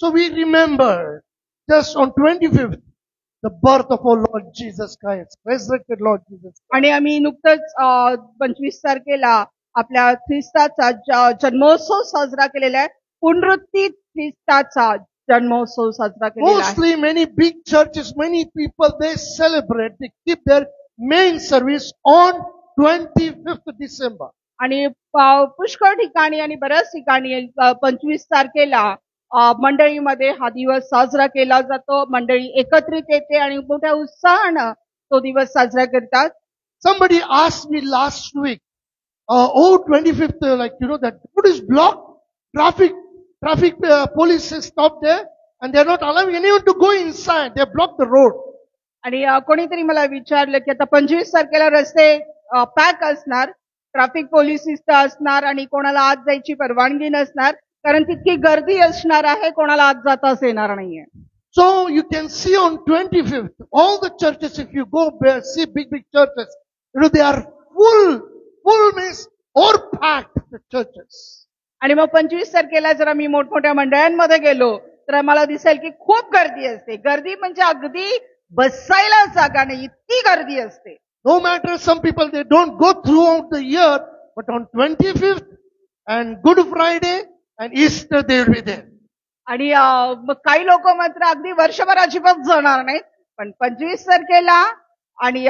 So we remember just on 25th the birth of our Lord Jesus Christ, resurrected Lord Jesus Christ. आणि आम्ही नुकतंच 25 तारखेला आपल्या ख्रिस्ताचा जन्मोत्सव साजरा केलेला आहे. पुनरुत्थित ख्रिस्ताचा जन्मोत्सव साजरा केलेला आहे. Mostly many big churches, many people, they celebrate, they keep their main service on 25th December. आणि पुष्कळ ठिकाणी आणि बऱ्याच ठिकाणी 25 तारखेला मंडळीमध्ये हा दिवस साजरा केला जातो. मंडळी एकत्रित येते आणि मोठ्या उत्साहानं तो दिवस साजरा करतात. Somebody asked me last week, 25th, that road is blocked, traffic police is stopped there and they are not allowing anyone to go inside. They blocked the road. आणि कोणीतरी मला विचारलं की आता 25 तारखेला रस्ते पॅक असणार, ट्रॅफिक पोलीस असणार आणि कोणाला आत जायची परवानगी नसणार, कारण तितकी गर्दी असणार आहे, कोणाला आत जाताच येणार नाहीये. So you can see on 25th, all the churches, if you go see big churches, they are full means or packed, the churches. आणि मग 25 तारखेला जर आम्ही मोठमोठ्या मंडळांमध्ये गेलो तर मला दिसेल की खूप गर्दी असते. गर्दी म्हणजे अगदी बसायला जागा नाही, इतकी गर्दी असते. No matter some people, they don't go throughout the year, but on 25th and Good Friday and Easter they will be there. आणि मग काही लोक मात्र अगदी वर्षभर अजिबात जाणार नाहीत, पण 25 तारखेला आणि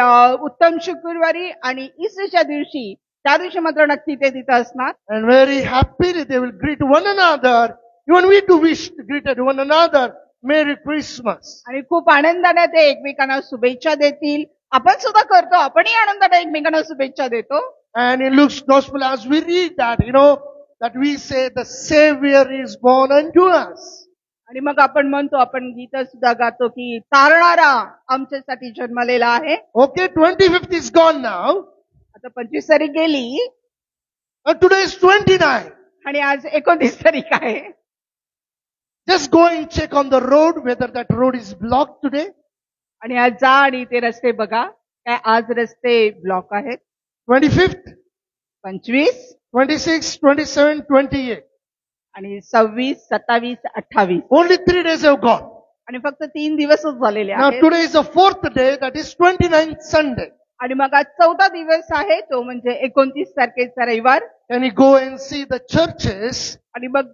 उत्तम शुक्रवारी आणि ईस्टरच्या दिवशी, त्या दिवशी मात्र नक्की ते तिथे असणार. And very happily they will greet one another. Even we do wish to greet one another. Merry Christmas. आणि खूप आनंदाने ते एकमेकांना शुभेच्छा देतील. आपण सुद्धा करतो, आपणही आनंदाने एकमेकांना शुभेच्छा देतो. And in Luke's Gospel, as we read that, that we say the Savior is born unto us. आणि मग आपण म्हणतो, आपण गीत सुद्धा गातो की तारणारा आमच्यासाठी जन्मलेला आहे. Okay, 25th is gone now. आता 25 तारीख गेली And today is 29. आणि आज 29 तारीख आहे. Just go and check on the road whether that road is blocked today. आणि आज जा आणि ते रस्ते बघा, काय आज रस्ते ब्लॉक आहेत. 25th, 25, 26, 27, 28. आणि 26, 27, 28. Only 3 days have gone. आणि फक्त 3 दिवसच झालेले Now आहेत. today is the 4th day, that is 29th Sunday. आणि मग आज 14 दिवस आहे, तो म्हणजे 29 तारखेचा रविवार. Can you go and see the churches? आणि मग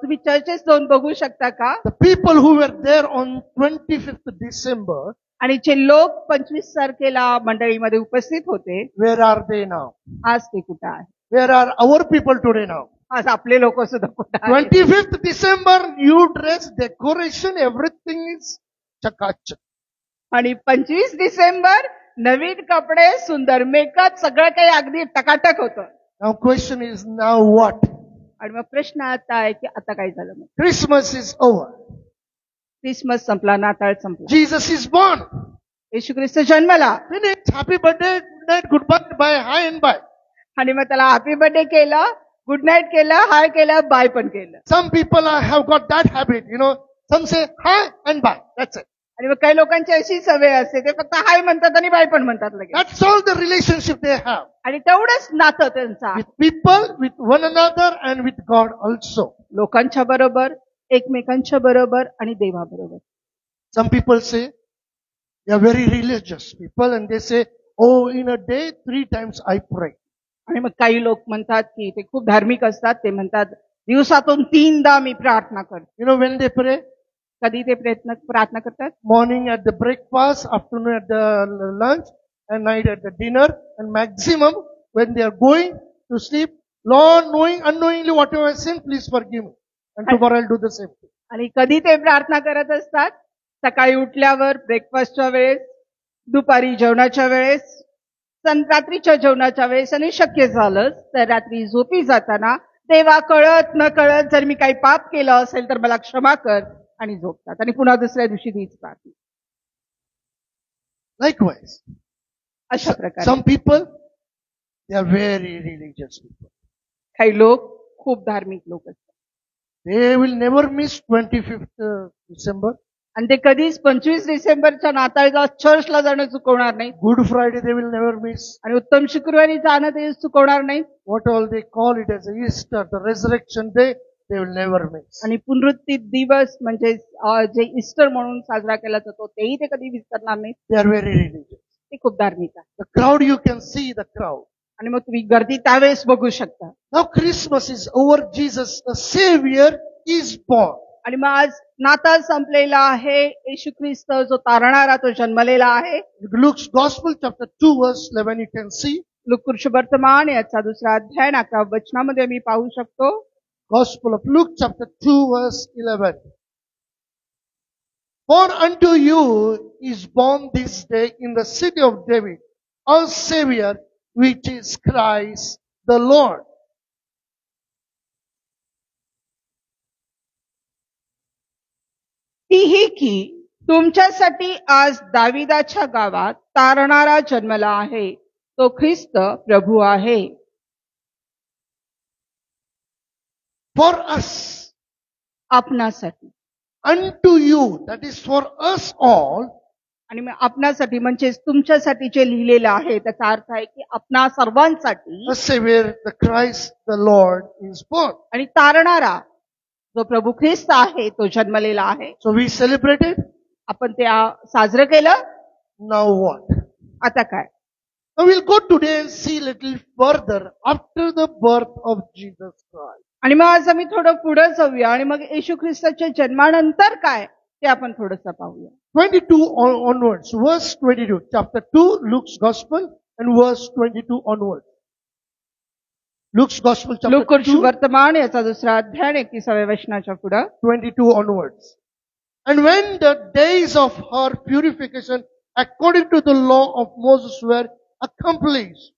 तुम्ही चर्चेस जाऊन बघू शकता का? The people who were there on 25th December, आणि जे लोक 25 तारखेला मंडळीमध्ये उपस्थित होते, where are they now? आज ते कुठे आहे? Where are our people today now? आज आपले लोक सुद्धा कुठे आहेत? 25th December, new dress, decoration, everything is chakachak. आणि 25 डिसेंबर नवीन कपडे, सुंदर मेकअप, सगळं काही अगदी टकाटक होतं. Now question is, now what? आणि मग प्रश्न आता आहे की आता काय झालं? मग Christmas is over. क्रिसमस संपला, नाताळ संपला, Jesus is born. Yeshu Christ जन्मला. Finished. Happy birthday, good night, goodbye, bye, hi and bye. आणि मग त्याला हॅपी बर्थडे केलं, गुड नाईट केलं, हाय केलं, बाय पण केलं. Some people have got that habit, some say hi and bye. That's it. आणि मग काही लोकांची अशी सवय असते, ते फक्त हाय म्हणतात आणि बाय पण म्हणतात लगेच. That's all the relationship they have. आणि तेवढंच नातं त्यांचं आहे. With people, with one another and with God also. लोकांच्या बरोबर, एकमेकांच्या बरोबर आणि देवाबरोबर. Some people say, they are very religious people and they say, oh, in a day 3 times I pray. आणि मग काही लोक म्हणतात की ते खूप धार्मिक असतात, ते म्हणतात दिवसातून 3दा मी प्रार्थना करतो. When they pray? कधी ते प्रार्थना करतात? Morning at the breakfast, afternoon at the lunch, and night at the dinner, and maximum when they are going to sleep, Lord, knowing unknowingly whatever I sin, please forgive me. And tomorrow I'll do the same thing. आणि कधी ते प्रार्थना करत असतात? सकाळी उठल्यावर, ब्रेकफास्टच्या वेळेस, दुपारी जेवणाच्या वेळेस, रात्रीच्या जेवणाच्या वेळेस, आणि शक्य झालं तर रात्री झोपी जाताना, देवा कळत न कळत जर मी काही पाप केलं असेल तर मला क्षमा कर, आणि झोपतात. आणि पुन्हा दुसऱ्या दिवशी तीच प्रार्थना. Likewise, अशा प्रकारे some people, they are very religious people. काही लोक खूप धार्मिक लोक असतात. They will never miss 25th December. आणि ते कधीच 25 डिसेंबरच्या नाताळला चर्चला जाणं चुकवणार नाही. Good Friday they will never miss. आणि उत्तम शुक्रवारी जाणं ते चुकवणार नाही. What all they call it as Easter, the resurrection day, they will never mix. आणि पुनरुत्थित दिवस म्हणजे जे ईस्टर म्हणून साजरा केला जातो तेही ते कधी विसरणार नाहीत. They are very religious. ते खूप धार्मिक आहे. The crowd, you can see the crowd. आणि मग तुम्ही गर्दी त्यावेळेस बघू शकता. Now Christmas is over. Jesus, the Savior, is born. आणि मग आज नाताळ संपलेला आहे. येशू ख्रिस्त जो तारणारा तो जन्मलेला आहे. Luke's Gospel, chapter 2, verse 11, you can see. Look वर्तमान याचा दुसरा अध्याय 11 वचनामध्ये मी पाहू शकतो. Gospel of Luke, chapter 2, verse 11. For unto you is born this day in the city of David a Savior, which is Christ the Lord. तीही की तुमच्यासाठी आज दाविदाच्या गावात तारणारा जन्मला आहे. तो ख्रिस्त प्रभू आहे. For us, आपणासाठी. unto you, that is for us all, आणि मग आपणासाठी म्हणजे तुमच्यासाठी जे लिहिलेलं आहे त्याचा अर्थ आहे की आपणा सर्वांसाठी a Savior, the Christ the Lord, is born. आणि तारणारा जो प्रभू ख्रिस्त आहे तो जन्मलेला आहे. So we celebrated. आपण ते साजरं केलं. Now what? आता काय? Now we'll go today and see a little further after the birth of Jesus Christ. आणि मग आज आम्ही थोडं पुढे जाऊया आणि मग येशू ख्रिस्ताच्या जन्मानंतर काय ते आपण थोडंसं पाहूया. 22 onwards, verse 22, chapter 2, Luke's Gospel, and verse 22 onwards. Luke's Gospel, chapter look 2, वर्तमान याचा दुसरा अध्याय 21व्या वचनाच्या पुढे. 22 onwards. And when the days of her purification according to the law of Moses were accomplished,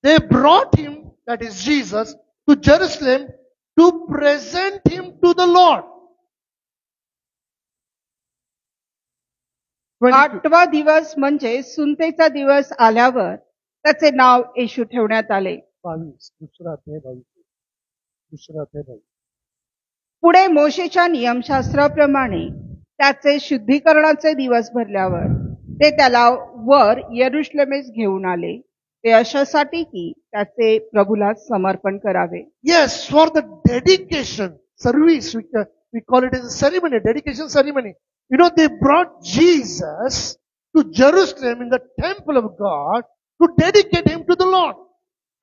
they brought him, that is Jesus, to Jerusalem to present him to the Lord. 22. 8वा दिवस म्हणजे सुनतेचा दिवस आल्यावर त्याचे नाव येशू ठेवण्यात आले. 22, दुसरा अध्याय 22. दुसरा अध्याय 22. पुढे मोशेच्या नियमशास्त्राप्रमाणे त्याचे शुद्धीकरणाचे दिवस भरल्यावर ते त्याला वर यरुशलेमेस घेऊन आले. ते अशासाठी की त्याचे प्रभूला समर्पण करावे. Yes, for the dedication service, we call it as a ceremony, dedication ceremony. You know, they brought Jesus to Jerusalem in the temple of God to dedicate him to the Lord.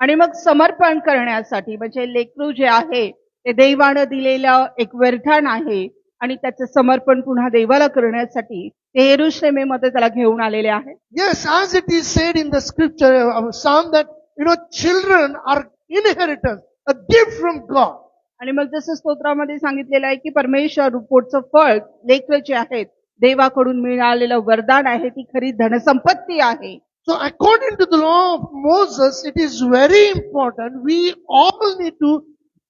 आणि मग समर्पण करण्यासाठी म्हणजे लेकरू जे आहे ते देवानं दिलेलं एक वरदान आहे आणि त्याचं समर्पण पुन्हा देवाला करण्यासाठी ते यरुशलेमेमध्ये त्याला घेऊन आलेले आहे. Yes, as it is said in the scripture, Psalm, that, you know, children are inheritance, a gift from God. आणि मग जसं स्तोत्रामध्ये सांगितलेलं आहे की परमेश्वर रूपोचं फळ लेकरं जे आहेत देवाकडून मिळालेलं वरदान आहे ती खरी धनसंपत्ती आहे. So according to the law of Moses, it is very important. We all need to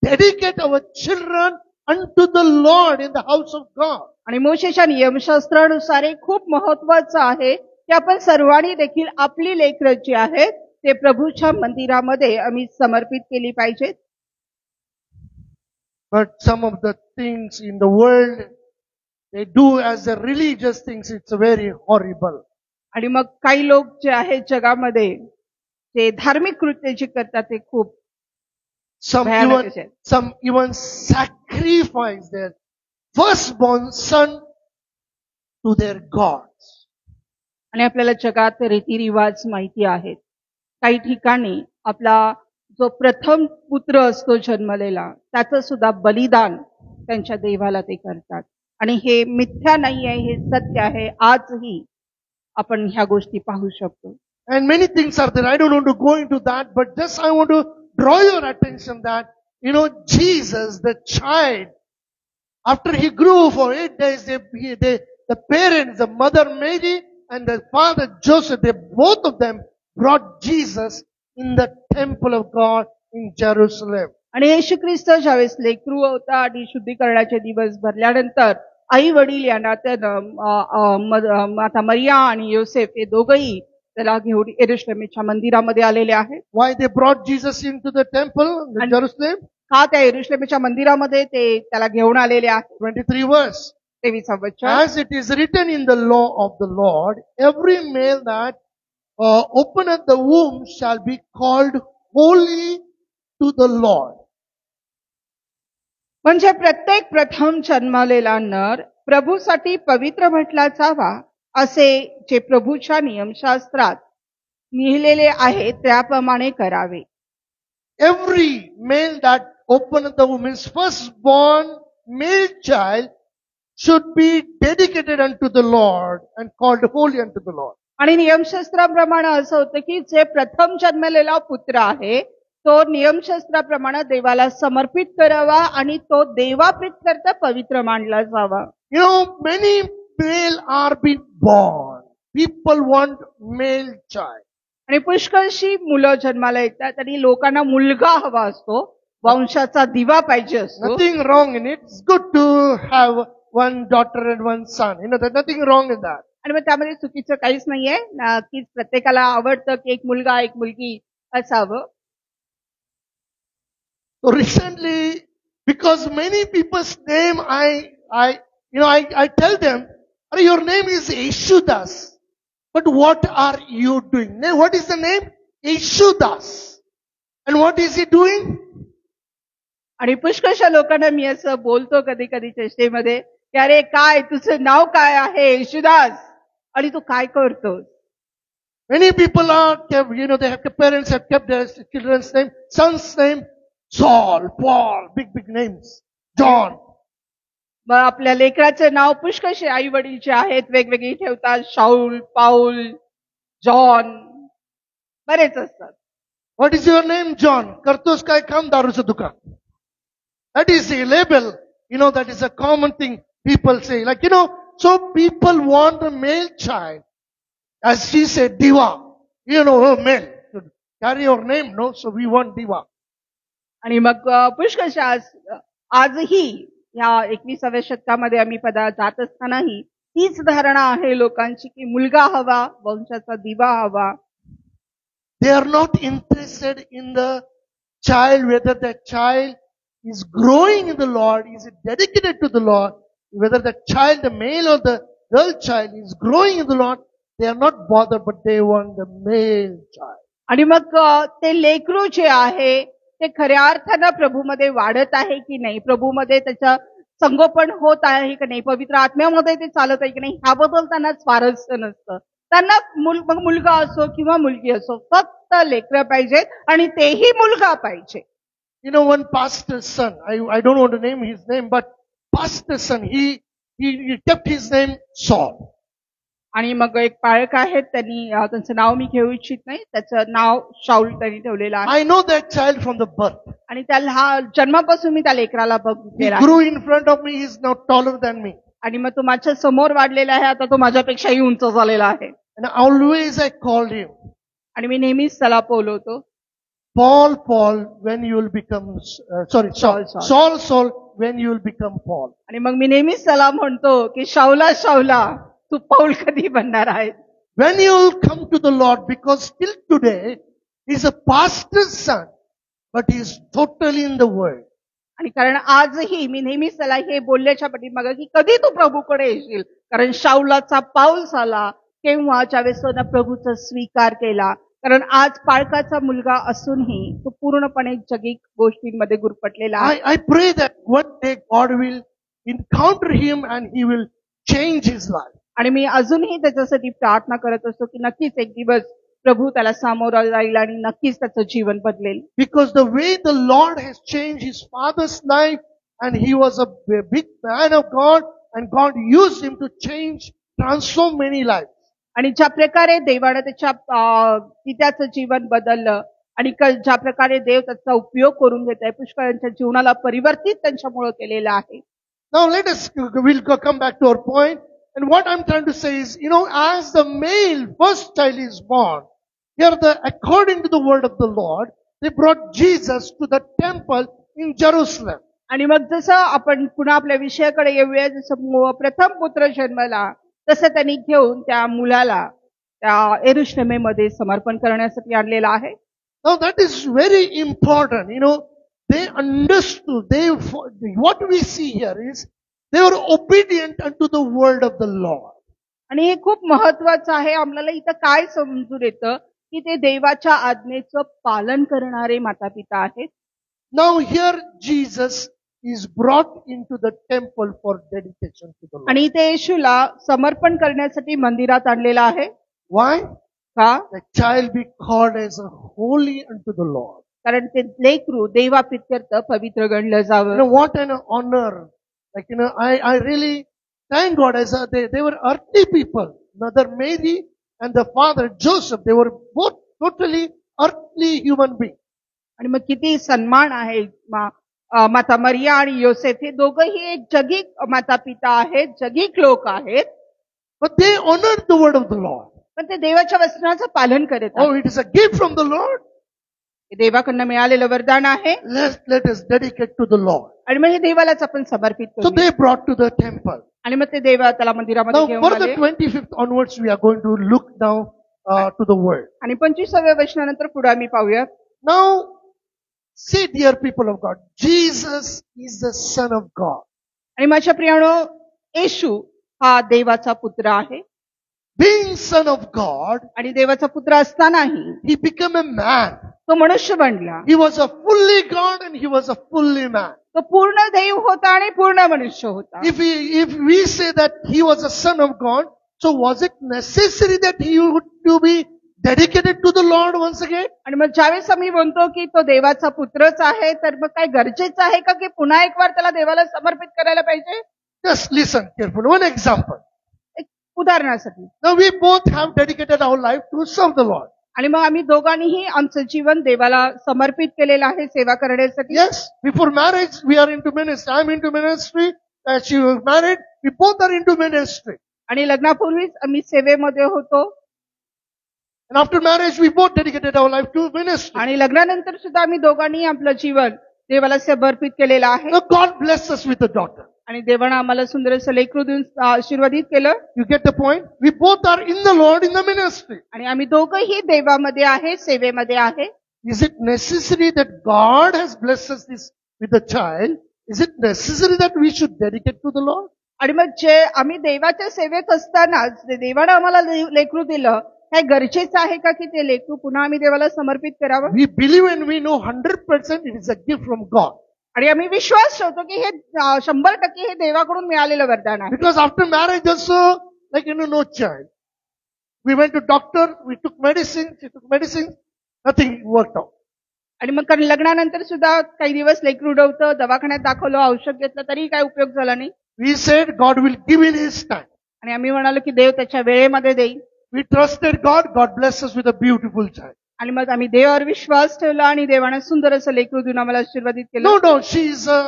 dedicate our children unto the Lord in the house of God. आणि मोशेच्या नियमशास्त्रानुसार हे खूप महत्वाचं आहे की आपण सर्वांनी देखील आपली लेकरं जी आहेत ते प्रभूच्या मंदिरामध्ये आम्ही समर्पित केली पाहिजेत. But some of the things in the world, they do as the religious things, it's very horrible. आणि मग काही लोक जे आहेत जगामध्ये ते धार्मिक कृत्य जे करतात ते खूप भयानक आहेत. Some even sacrifice their firstborn son to their gods. आणि आपल्याला जगात रीतिरिवाज माहिती आहेत. काही ठिकाणी आपला जो प्रथम पुत्र असतो जन्मलेला त्याचं सुद्धा बलिदान त्यांच्या देवाला ते करतात. आणि हे मिथ्या नाही आहे, हे सत्य आहे. आजही आपण ह्या गोष्टी पाहू शकतो. And many things are there. I don't want to go into that, but just I want to draw your attention that, you know, Jesus, the child, after he grew for 8 days, the parents, the mother Mary and the father Joseph, they both of them brought Jesus in the temple of God in Jerusalem. आणि येशू ख्रिस्त ज्यावेळेस लेकरू होता आणि शुद्धीकरणाचे दिवस भरल्यानंतर आई वडील यांना माता मरिया आणि योसेफ हे दोघंही त्याला घेऊन यरुशलेमच्या मंदिरामध्ये आलेले आहेत. Why they brought Jesus into the temple in Jerusalem? का त्या यरुशलेमच्या मंदिरामध्ये ते त्याला घेऊन आलेले आहेत. 23 verse. 23 वचन. As it is written in the law of the Lord, every male that openeth the womb shall be called holy to the Lord. म्हणजे प्रत्येक प्रथम जन्मलेला नर प्रभूसाठी पवित्र म्हटला जावा असे जे प्रभूच्या नियमशास्त्रात लिहिलेले आहे त्याप्रमाणे करावे. Every male that openeth the womb, his firstborn male child, should be dedicated unto the Lord and called holy unto the Lord. आणि नियमशास्त्राप्रमाणे असं होतं की जे प्रथम जन्मलेला पुत्र आहे तो नियमशास्त्राप्रमाणे देवाला समर्पित करावा आणि तो देवाप्रीत्यर्थ पवित्र मानला जावा. You know, many male are being born. People want male child. आणि पुष्कळशी मुलं जन्माला येतात आणि लोकांना मुलगा हवा असतो, वंशाचा दिवा पाहिजे असतो. Nothing wrong in it. It's good to have one daughter and one son. You know, there's nothing wrong in that. आणि मग त्यामध्ये चुकीचं काहीच नाहीये की प्रत्येकाला आवडतं की एक मुलगा एक मुलगी असावं. So recently, because many people's name, I tell them, your name is Yeshudas. But what are you doing? What is the name? Yeshudas. And what is he doing? आणि पुष्कळशा लोकांना मी असं बोलतो कधी कधी चेष्टेमध्ये की अरे काय तुझं नाव काय आहे येशुदास आणि तू काय करतोस. Many people are kept, their parents have kept their children's name, son's name, Saul, Paul, big names, John. मग आपल्या लेकराचे नाव पुष्कळशे आई वडील जे आहेत वेगवेगळी ठेवतात, शाऊल, पाऊल, जॉन, बरेच असतात. What is your name, John? Kartos kai kam daruचं दुकान. That is a label. That is a common thing people say. So people want a male child. As she said, Diva. Male. Should carry your name, no? So we want Diva. आणि मग पुष्कळशा आजही या 21व्या शतकामध्ये आम्ही जात असतानाही हीच धारणा आहे लोकांची की मुलगा हवा, वंशाचा दिवा हवा. They are not interested in the child, whether that child is growing in the Lord, is it dedicated to the Lord, whether the child, the male or the girl child is growing in the Lord, they are not bothered, but they want the male child. आणि मग ते लेकरू जे आहे ते खऱ्या अर्थानं प्रभूमध्ये वाढत आहे की नाही, प्रभूमध्ये त्याचं संगोपन होत आहे की नाही, पवित्र आत्म्यामध्ये ते चालत आहे की नाही, ह्याबद्दल त्यांना स्वारस्य नसतं. त्यांना मग मुलगा असो किंवा मुलगी असो, फक्त लेकरं पाहिजेत आणि तेही मुलगा पाहिजे. One pastor's son, I don't want to name his name, but pastor's son, he kept his name Saul. आणि मग एक पाळक आहेत, त्यांनी त्यांचं नाव मी घेऊ इच्छित नाही, त्याचं नाव शाऊल त्यांनी ठेवलेलं आहे. I know that child from the birth. आणि त्याला जन्मापासून मी त्या लेकराला बघितलेला He grew in front of me, he is now taller than me. आणि मग तो माझ्या समोर वाढलेला आहे, आता तो माझ्यापेक्षाही उंच झालेला आहे. And always I called him, आणि मी नेहमीच त्याला बोलवतो, Paul, when you will become, Saul, when you will become Paul. आणि मग मी नेहमीच त्याला म्हणतो की शाऊला तू पाऊल कधी बनणार आहे. When you will come to the Lord, because till today he is a pastor's son, but he is totally in the world. आणि कारण आजही मी नेहमीच त्याला हे बोलल्याच्या पाठीमागे की कधी तू प्रभूकडे येशील, कारण शाऊलाचा पाऊल झाला केव्हा ज्यावेळेस त्यानं प्रभूचा स्वीकार केला. कारण आज पाळकाचा मुलगा असूनही तो पूर्णपणे जगिक गोष्टींमध्ये गुरफटलेला आहे. I pray that one day God will encounter him and he will change his life. आणि मी अजूनही त्याच्यासाठी प्रार्थना करत असतो की नक्कीच एक दिवस प्रभू त्याला सामोरा जाईल आणि नक्कीच त्याचं जीवन बदलेल. Because the way the Lord has changed his father's life, and he was a big man of God, and God used him to transform many lives. आणि ज्या प्रकारे देवाने त्याच्या पित्याचं जीवन बदललं आणि ज्या प्रकारे देव त्याचा उपयोग करून घेत आहे, पुष्कळांच्या जीवनाला परिवर्तित त्यांच्यामुळे केलेलं आहे. Now we'll come back to our point. And what I'm trying to say is, as the male first child is born, according to the word of the Lord, they brought Jesus to the temple in Jerusalem. आणि मग जसं आपण पुन्हा आपल्या विषयाकडे येऊया, जसं प्रथम पुत्र जन्मला तसं त्यांनी घेऊन त्या मुलाला त्या यरुशलेमेमध्ये समर्पण करण्यासाठी आणलेला आहे. Now that is very important. They understood. What we see here is they were obedient unto the word of the Lord. आणि हे खूप महत्वाचं आहे. आपल्याला इथं काय समजून येतं की ते देवाच्या आज्ञेचं पालन करणारे मातापिता आहेत. Now here Jesus is brought into the temple for dedication to the Lord. आणि इथे येशूला समर्पण करण्यासाठी मंदिरात आणलेलं आहे. Why? का? The child be called as a holy unto the Lord. कारण ते लेकरू देवाप्रित्यर्थ पवित्र गणलं जावं. What an honor. Like, I really thank God they were earthly people. Mother Mary and the father Joseph, they were both totally earthly human beings. आणि मग किती सन्मान आहे. माता मरिया आणि योसेफ हे दोघंही एक जगिक माता पिता आहेत, जगिक लोक आहेत. But they honored the word of the Lord. पण ते देवाच्या वचनाचं पालन करत आहेत. Oh, it is a gift from the Lord. हे देवाकडनं मिळालेलं वरदान आहे. Let us dedicate to the Lord. आणि मग हे देवालाच आपण समर्पित So करू. they brought to the temple. आणि मग ते देवा त्याला मंदिरामध्ये Now घेऊन for the आले. 25th onwards, we are going to look now to the word. आणि 25व्या वचनानंतर पुढे आम्ही पाहूया. Now, see, dear people of God, Jesus is the Son of God. आणि माझ्या प्रियानो, येशू हा देवाचा पुत्र आहे. Being Son of God, आणि देवाचा पुत्र असतानाही He became a man. तो मनुष्य बनला. He was a fully God and He was a fully man. तो पूर्ण देव होता आणि पूर्ण मनुष्य होता. If we say that He was a Son of God, so was it necessary that He would to be dedicated to the Lord once again? आणि मग ज्यावेळेस आम्ही म्हणतो की तो देवाचा पुत्रच आहे, तर मग काय गरजेचं आहे का की पुन्हा एक वार त्याला देवाला समर्पित करायला पाहिजे? Just listen carefully. One example. एक उदाहरणासाठी. Now we both have dedicated our life to serve the Lord. आणि मग आम्ही दोघांनीही आमचं जीवन देवाला समर्पित केलेलं आहे सेवा करण्यासाठी. Yes, before marriage we are into ministry. I'm into ministry. She was married. We both are into ministry. आणि लग्नापूर्वीच आम्ही सेवेमध्ये होतो. And after marriage we both dedicated our life to ministry. आणि लग्नानंतर सुद्धा आम्ही दोघांनी आपलं जीवन देवाला समर्पित केलेलं आहे. Now God blessed us with a daughter. आणि देवानं आम्हाला सुंदर असं लेकरू देऊन आशीर्वादित केलं. You get the point? We both are in the Lord in the ministry. आणि आम्ही दोघंही देवामध्ये आहे, सेवेमध्ये आहे. Is it necessary that God has blessed us this with a child? Is it necessary that we should dedicate to the Lord? आणि मग जे आम्ही देवाच्या सेवेत असतानाच देवानं आम्हाला लेकरू दिलं, हे गरजेचं आहे का की ते लेकरू पुन्हा आम्ही देवाला समर्पित करावं? We believe and we know 100% it is a gift from God. आणि आम्ही विश्वास ठेवतो की हे 100% हे देवाकडून मिळालेलं वरदान आहे. Because after marriage also, like no child. We went to doctor, we took medicine, she took medicine, nothing worked out. आणि मग लग्नानंतर सुद्धा काही दिवस लेकरू उडवतं, दवाखान्यात दाखवलं, औषध घेतलं, तरी काय उपयोग झाला नाही. We said God will give in His time. आणि आम्ही म्हणालो की देव त्याच्या वेळेमध्ये देईल. We trusted God. God blessed us with a beautiful child. आणि मग आम्ही देवावर विश्वास ठेवला आणि देवाने सुंदर असं लेकरू देऊन आम्हाला आशीर्वादित केलं. No, she is a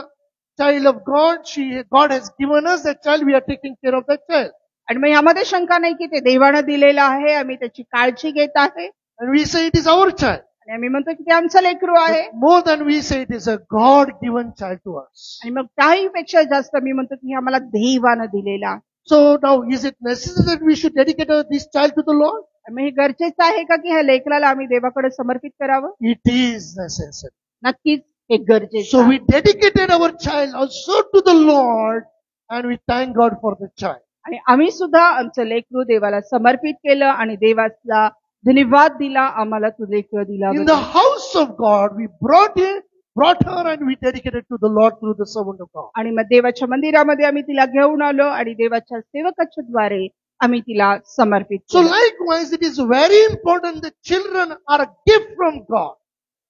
child of God. God has given us that child. We are taking care of that child. आणि मग यामध्ये शंका नाही की ते देवानं दिलेलं आहे, आम्ही त्याची काळजी घेत आहे. And we say it is our child. आणि आम्ही म्हणतो की ते आमचं लेकरू आहे. But more than we say it is a God-given child to us. आणि मग त्याहीपेक्षा जास्त मी म्हणतो की आम्हाला देवानं दिलेला आहे. So now, is it necessary that we should dedicate this child to the Lord? मग हे गरजेचं आहे का की ह्या लेकराला आम्ही देवाकडे समर्पित करावं? It is necessary. नक्कीच हे गरजेचं So आहे. we dedicated our child also to the Lord, and we thank God for the child. आणि आम्ही सुद्धा आमचं लेकरू देवाला समर्पित केलं आणि देवाला धन्यवाद दिला, आम्हाला तू लेकरू दिला. In the house of God, we brought her and we dedicated to the Lord through the servant of God. आणि मग देवाच्या मंदिरामध्ये आम्ही तिला घेऊन आलो आणि देवाच्या सेवकाच्या द्वारे आम्ही तिला समर्पित So केलं. likewise, it is very important that children are a gift from God.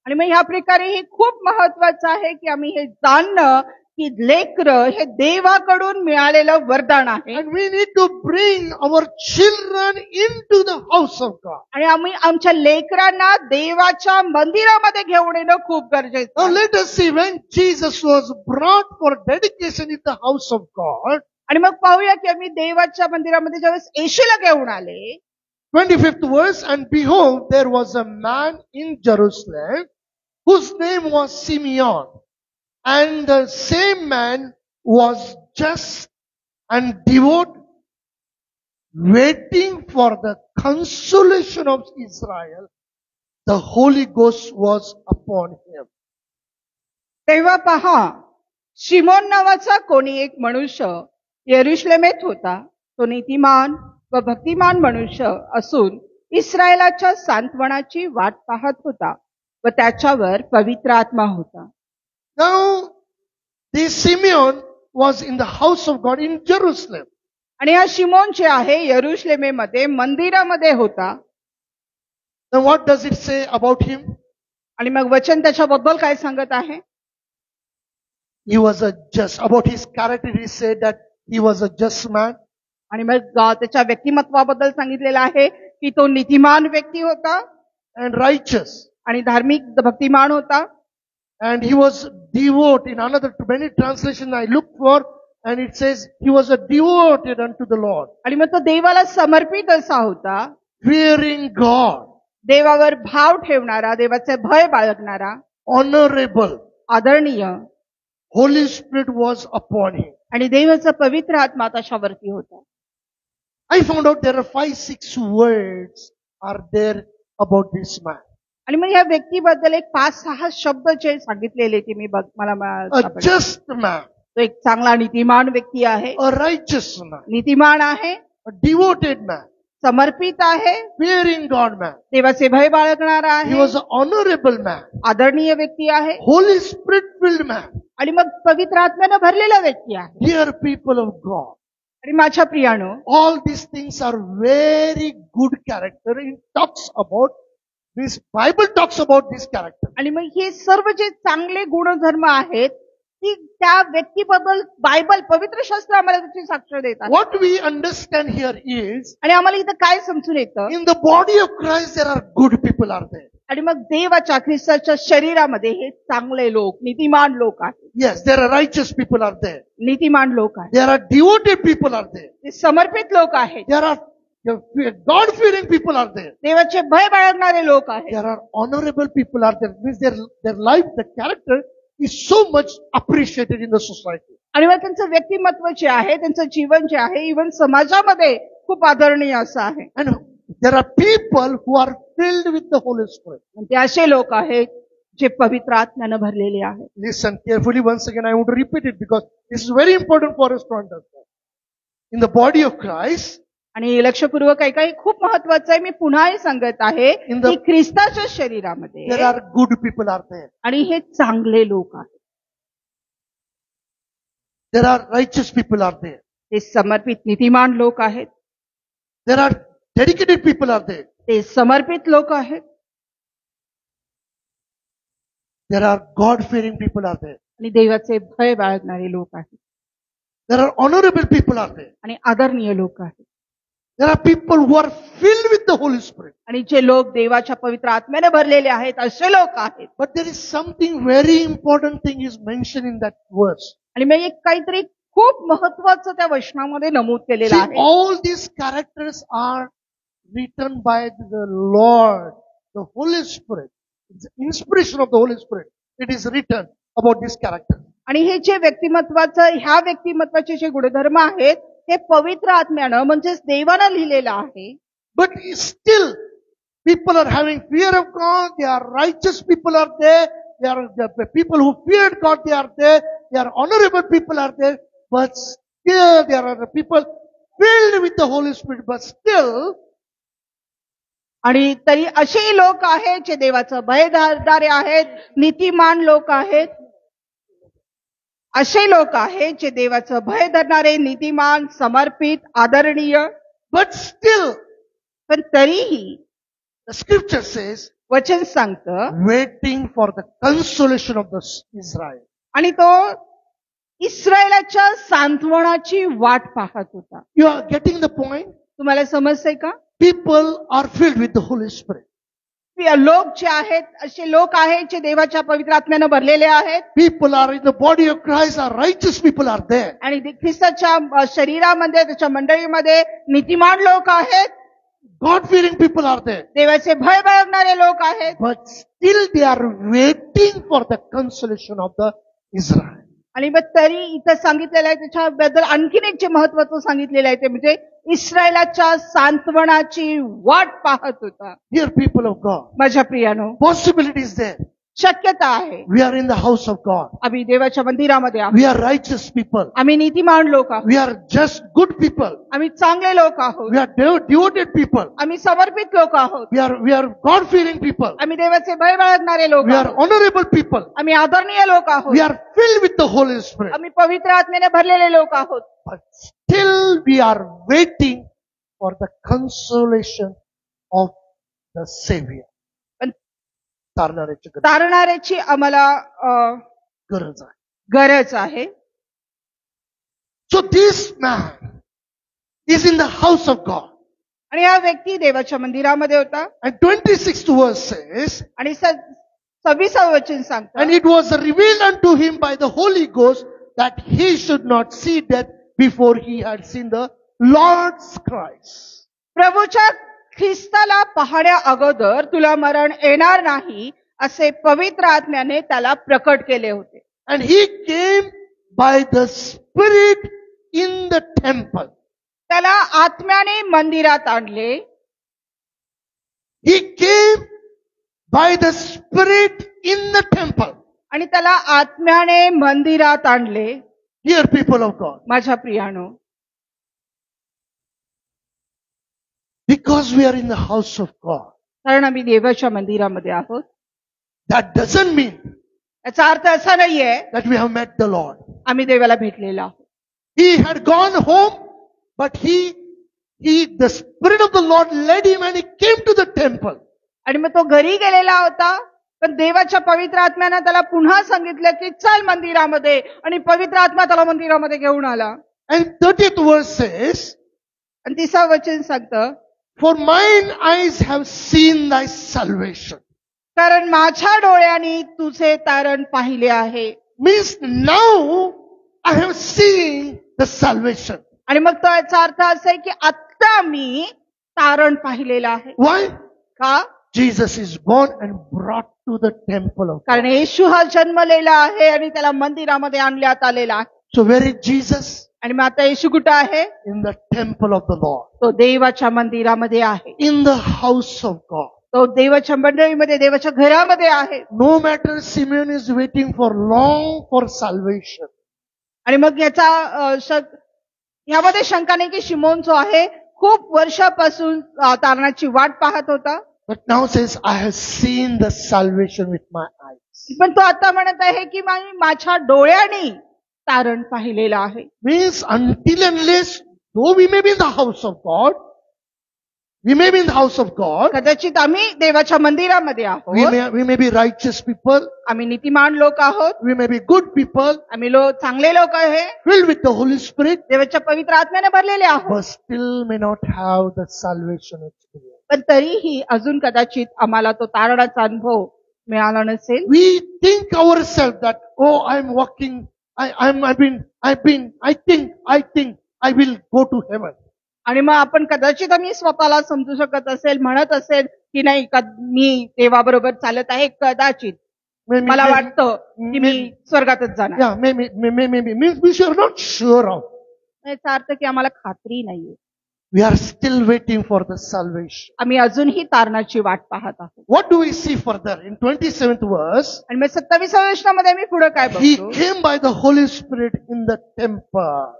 आणि मग ह्या प्रकारे हे खूप महत्वाचं आहे की आम्ही हे जाणणं की लेकरं हे देवाकडून मिळालेलं वरदान आहे. And we need to bring our children into the house of God. आणि आम्ही आमच्या लेकरांना देवाच्या मंदिरामध्ये घेऊन येणं खूप गरजेचं Now आहे. let us see, when Jesus was brought for dedication in the house of God, आणि मग पाहूया की आम्ही देवाच्या मंदिरामध्ये ज्यावेळेस येशूला घेऊन आले, 25th verse, and behold, there was a man in Jerusalem whose name was Simeon. And the same man was just and devout, waiting for the consolation of Israel. The Holy Ghost was upon him. तेव्हा पहा, शिमोन नावाचा कोणी एक मनुष्य यरुशलेमेत होता. तो नीतिमान व भक्तिमान मनुष्य असून इस्रायलाच्या सांत्वनाची वाट पाहत होता व त्याच्यावर पवित्र आत्मा होता. Now, This Simeon was in the house of God in Jerusalem. आणि हा शिमोन जे आहे यरुशलेमेमध्ये मंदिरामध्ये होता. Then what does it say about him? आणि मग वचन त्याच्याबद्दल काय सांगत आहे? He was a just. About his character, he said that he was a just man. आणि मग त्याच्या व्यक्तिमत्वाबद्दल सांगितलेलं आहे की तो नीतिमान व्यक्ती होता And righteous. आणि धार्मिक भक्तिमान होता. And he was devout. In many translations I looked for, and it says he was a devoted unto the Lord. आणि मग तो देवाला समर्पित असा होता. Fearing God. देवावर भाव ठेवणारा, देवाचे भय बाळगणारा, Honorable. आदरणीय. Holy Spirit was upon him. आणि देवाचा पवित्र आत्मा त्याच्यावरती होता. I found out there are 5-6 words are there about this man. आणि मग या व्यक्तीबद्दल एक 5-6 शब्द जे सांगितलेले ते मी मला A just man. तो एक चांगला नीतिमान व्यक्ती आहे. A righteous man. नीतिमान आहे. A devoted man. समर्पित आहे. Fearing God man. देवाचे भय बाळगणारा He आहे. was an honorable man. आदरणीय व्यक्ती आहे. Holy Spirit filled man. आणि मग पवित्र आत्म्यानं भरलेला व्यक्ती आहे. Dear people of God. आणि माझ्या प्रियानो, All these things are very good character. It talks about this. Bible talks about this character. आणि मग हे सर्व जे चांगले गुणधर्म आहेत ती त्या व्यक्तीबद्दल बायबल पवित्र शास्त्र आम्हाला त्याची साक्ष देतात. What we understand here is, आणि आम्हाला इथं काय समजून येतं? in the body of Christ there are good people are there. आणि मग देवाच्या ख्रिस्ताच्या शरीरामध्ये हे चांगले लोक, नीतिमान लोक आहेत. Yes, there are righteous people are there. नीतिमान लोक आहेत. There are devoted people are there. ते समर्पित लोक आहेत. There are God-fearing people are there. देवाचे भय बाळगणारे लोक आहेत. There are honorable people are there. Means their life, the character is so much appreciated in the society. आणि मग त्यांचं व्यक्तिमत्व जे आहे, त्यांचं जीवन जे आहे, इव्हन समाजामध्ये खूप आदरणीय असं आहे. And there are people who are filled with the Holy Spirit. आणि ते असे लोक आहेत जे पवित्र आत्म्यानं भरलेले आहेत. Listen carefully once again. I want to repeat it because this is very important for us to understand. In the body of Christ, आणि लक्षपूर्वक काही खूप महत्वाचं आहे. मी पुन्हाही सांगत आहे In the- की ख्रिस्ताच्या शरीरामध्ये there are good people are there. आणि हे चांगले लोक आहेत. There are righteous people are there. ते समर्पित नीतिमान लोक आहेत. There are dedicated people are there. ते समर्पित लोक आहेत. There are God-fearing people are there. आणि देवाचे भय बाळगणारे लोक आहेत. There are honorable people are there. आणि आदरणीय लोक आहेत. There are people who are filled with the Holy Spirit. आणि जे लोक देवाच्या पवित्र आत्म्याने भरलेले आहेत असे लोक आहेत. But there is something very important thing is mentioned in that verse. आणि मग एक काहीतरी खूप महत्वाचं त्या वचनामध्ये नमूद केलेलं See, आहे. all these characters are written by the Lord, the Holy Spirit. It's the inspiration of the Holy Spirit. It is written about this character. आणि हे जे ह्या व्यक्तिमत्वाचे जे गुणधर्म आहेत हे पवित्र आत्म्यानं म्हणजेच देवानं लिहिलेलं आहे. But still, people are having fear of God. They are righteous people are there. They are the people who feared God. They are there. They are honorable people are there. But still, there are the people filled with the Holy Spirit. But still, आणि तरी असेही लोक आहेत जे देवाचं भय धरणारे आहेत, नीतिमान लोक आहेत. असे लोक आहेत जे देवाचं भय धरणारे, नीतिमान, समर्पित, आदरणीय. but still, पण तरीही the scripture says, वचन सांगतं waiting for the consolation of the Israel. आणि तो इस्रायलाच्या सांत्वनाची वाट पाहत होता. You are getting the point? तुम्हाला समजतंय का? People are filled with the Holy Spirit. लोक जे आहेत असे लोक आहेत जे देवाच्या पवित्र आत्म्यानं भरलेले आहेत. People are in the body of Christ, are righteous people are there. आणि ख्रिस्ताच्या शरीरामध्ये त्याच्या मंडळीमध्ये नीतिमान लोक आहेत. God-fearing people are there. देवाचे भय बाळगणारे लोक आहेत. But still they are waiting for the consolation of the Israel. आणि मग तरी इथं सांगितलेलं आहे त्याच्याबद्दल आणखीन एक जे महत्वाचं सांगितलेलं आहे ते म्हणजे इस्रायलाच्या सांत्वनाची वाट पाहत होता. Dear people of God, माझ्या प्रियानो, possibility is there. शक्यता आहे. We are in the house of God. आम्ही देवाच्या मंदिरामध्ये आहोत. We are righteous people. आम्ही नीतिमान लोक आहोत. We are just good people. आम्ही चांगले लोक आहोत. We are devoted people. आम्ही समर्पित लोक आहोत. We are God-fearing people. आम्ही देवाचे भय बाळगणारे लोक We are आहोत. honorable people. आम्ही आदरणीय लोक आहोत. We are filled with the Holy Spirit. आम्ही पवित्र आत्म्याने भरलेले लोक आहोत. But still we are waiting for the consolation of the Savior. पण तारणाऱ्याची तारणाऱ्याची आम्हाला गरज आहे. गरज आहे. So this man is in the house of God. आणि हा व्यक्ती देवाच्या मंदिरामध्ये होता. And 26th verse says, आणि 26वे वचन सांगतं, and it was revealed unto him by the Holy Ghost that he should not see death before he had seen the Lord's Christ. प्रभूच्या ख्रिस्ताला पाहण्या अगोदर तुला मरण येणार नाही असे पवित्र आत्म्याने त्याला प्रकट केले होते. And he came by the Spirit in the temple. त्याला आत्म्याने मंदिरात आणले. He came by the Spirit in the temple. आणि त्याला आत्म्याने मंदिरात आणले. Dear people of God, माझ्या प्रियानो, because we are in the house of God, कारण आम्ही देवाच्या मंदिरामध्ये आहोत, that doesn't mean याचा अर्थ असा नाहीये that we have met the Lord. आम्ही देवाला भेटलेलो आहोत. He had gone home, but the Spirit of the Lord led him and he came to the temple. आणि मग तो घरी गेलेला होता, पण देवाच्या पवित्र आत्म्याने त्याला पुन्हा सांगितलं की चल मंदिरामध्ये, आणि पवित्र आत्मा त्याला मंदिरामध्ये घेऊन आला. And 30th verse says, आणि 30वे वचन सांगतं, for mine eyes have seen thy salvation. कारण माझ्या डोळ्यांनी तुझे तारण पाहिले आहे. Means now I have seen the salvation. आणि मग तो याचा अर्थ असा आहे की आत्ता मी तारण पाहिलेलं आहे. Why? का? Jesus is born and brought to the temple of God. कारण येशू हा जन्मलेला आहे आणि त्याला मंदिरामध्ये आणण्यात आलेला आहे. So where is Jesus? आणि मग आता येशू कुठं आहे? In the temple of the Lord. तो देवाच्या मंदिरामध्ये आहे. In the house of God. तो देवाच्या मंडळीमध्ये, देवाच्या घरामध्ये आहे. No matter Simeon is waiting for long for salvation. आणि मग यामध्ये शंका नाही की शिमोन जो आहे खूप वर्षापासून तारणाची वाट पाहत होता. But now says, I have seen the salvation with my eyes. पण तो आता म्हणत आहे की मी माझ्या डोळ्यांनी तारण पाहिलेलं आहे. Means until unless, though we may be in the house of God, कदाचित आम्ही देवाच्या मंदिरामध्ये आहोत, we may be righteous people, आम्ही नीतिमान लोक आहोत, we may be good people, आम्ही चांगले लोक आहे, filled with the Holy Spirit, देवाच्या पवित्र आत्म्याने भरलेले आहोत, but still may not have the salvation experience. पण तरीही अजून कदाचित आम्हाला तो तारणाचा अनुभव मिळाला नसेल. We think ourselves that, oh, I'm walking, I think I will go to heaven. आणि मग आपण कदाचित आम्ही स्वतःला समजू शकत असेल, म्हणत असेल की नाही मी देवाबरोबर चालत आहे, कदाचित मला वाटतं की मी स्वर्गातच जाणार. Yeah, maybe. Means we are not sure of. याचा अर्थ की आम्हाला खात्री नाहीये. We are still waiting for the salvation. आम्ही अजूनही तारणाची वाट पाहत आहोत. What do we see further in 27th verse? आणि मग 27व्या वचनामध्ये आम्ही पुढे काय He बघतो? came by the Holy Spirit in the temple.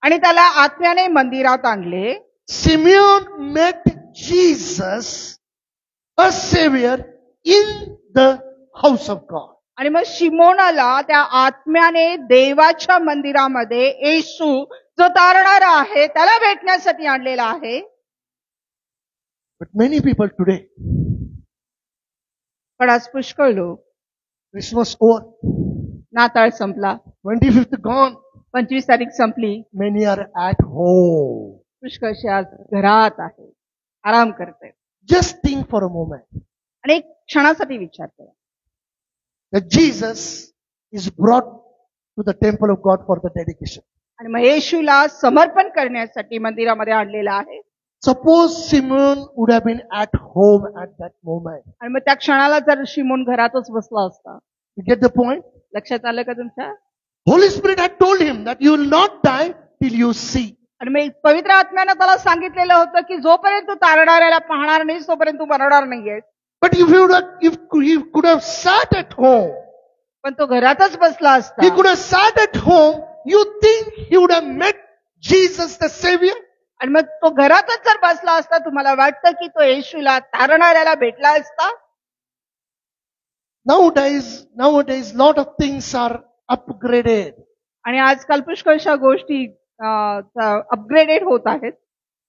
आणि त्याला आत्म्याने मंदिरात आणले. Simeon met Jesus, a Savior, in the house of God. आणि मग शिमोनाला त्या आत्म्याने देवाच्या मंदिरामध्ये येशू जो तारणारा आहे त्याला भेटण्यासाठी आणलेला आहे. But many people today, पण आज पुष्कळ लोक, Christmas over, नाताळ संपला, 25th gone, 25 तारीख संपली, many are at home. पुष्कळशी आज घरात आहे, आराम करते. Just think for a moment आणि एक क्षणासाठी विचार करा, that Jesus is brought to the temple of God for the dedication. आणि मग येशूला समर्पण करण्यासाठी मंदिरामध्ये आणलेला आहे. Suppose Simeon would have been at home at that moment. आणि मग त्या क्षणाला जर शिमोन घरातच बसला असता. You get the point? लक्षात आलं का तुमच्या? Holy Spirit had told him that you will not die till you see. आणि मग पवित्र आत्म्यानं त्याला सांगितलेलं होतं की जोपर्यंत तू तारणाऱ्याला पाहणार नाहीस तोपर्यंत तू मरणार नाहीयेस. But if he could have sat at home, पण तो घरातच बसला he असता. could have sat at home, you think he would have met Jesus the Savior? आणि मग तो घरातच जर बसला असता, तुम्हाला वाटतं की तो येशूला तारणाऱ्याला भेटला असता? Nowadays, lot of things are upgraded. आणि आजकाल पुष्कळशा गोष्टी अपग्रेडेड होत आहेत.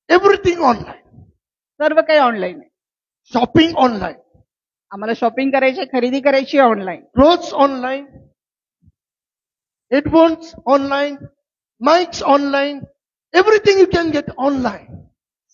Everything online. सर्व काही ऑनलाईन आहे. Shopping online. आम्हाला शॉपिंग करायची, खरेदी करायची online. Clothes online. Headphones online. Mics online. Everything you can get online.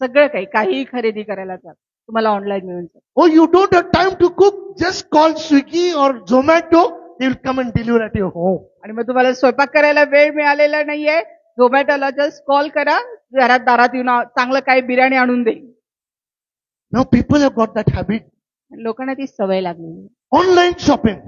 सगळं काही खरेदी करायला जा, तुम्हाला ऑनलाईन मिळून जाईल. Oh, you don't have time to cook? Just call Swiggy or Zomato. They will come and deliver at your home. आणि मग तुम्हाला स्वयंपाक करायला वेळ मिळालेला नाहीये, झोमॅटोला जस्ट कॉल करा, घरात दारात येऊन चांगलं काही बिर्याणी आणून देईल. Now people have got that habit. लोकांना ती सवय लागली Online shopping.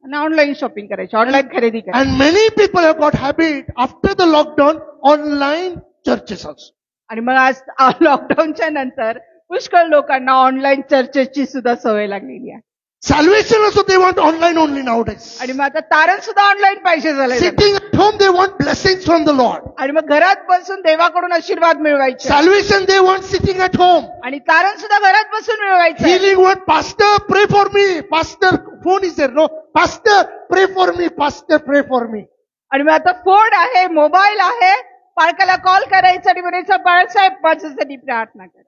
आणि ऑनलाईन शॉपिंग करायची, ऑनलाईन खरेदी करायची. And many people have got habit after the lockdown, online churches also. आणि मग आज लॉकडाऊनच्या नंतर पुष्कळ लोकांना ऑनलाईन चर्चेसची सुद्धा सवय लागलेली आहे. Salvation also they want online only nowadays. आणि मग आता तारण सुद्धा ऑनलाईन पाहिजे झाले. Sitting at home they want blessings from the Lord. आणि मग घरात बसून देवाकडून आशीर्वाद मिळवायचे. Salvation they want sitting at home. आणि तारण सुद्धा घरात बसून मिळवायचं. Healing want, Pastor pray for me. Pastor phone is there. No, Pastor pray for me. Pastor pray for me. आणि मग आता फोन आहे, मोबाईल आहे, पालकाला कॉल करायचा आणि म्हणायचं बाळासाहेब माझ्यासाठी प्रार्थना करा.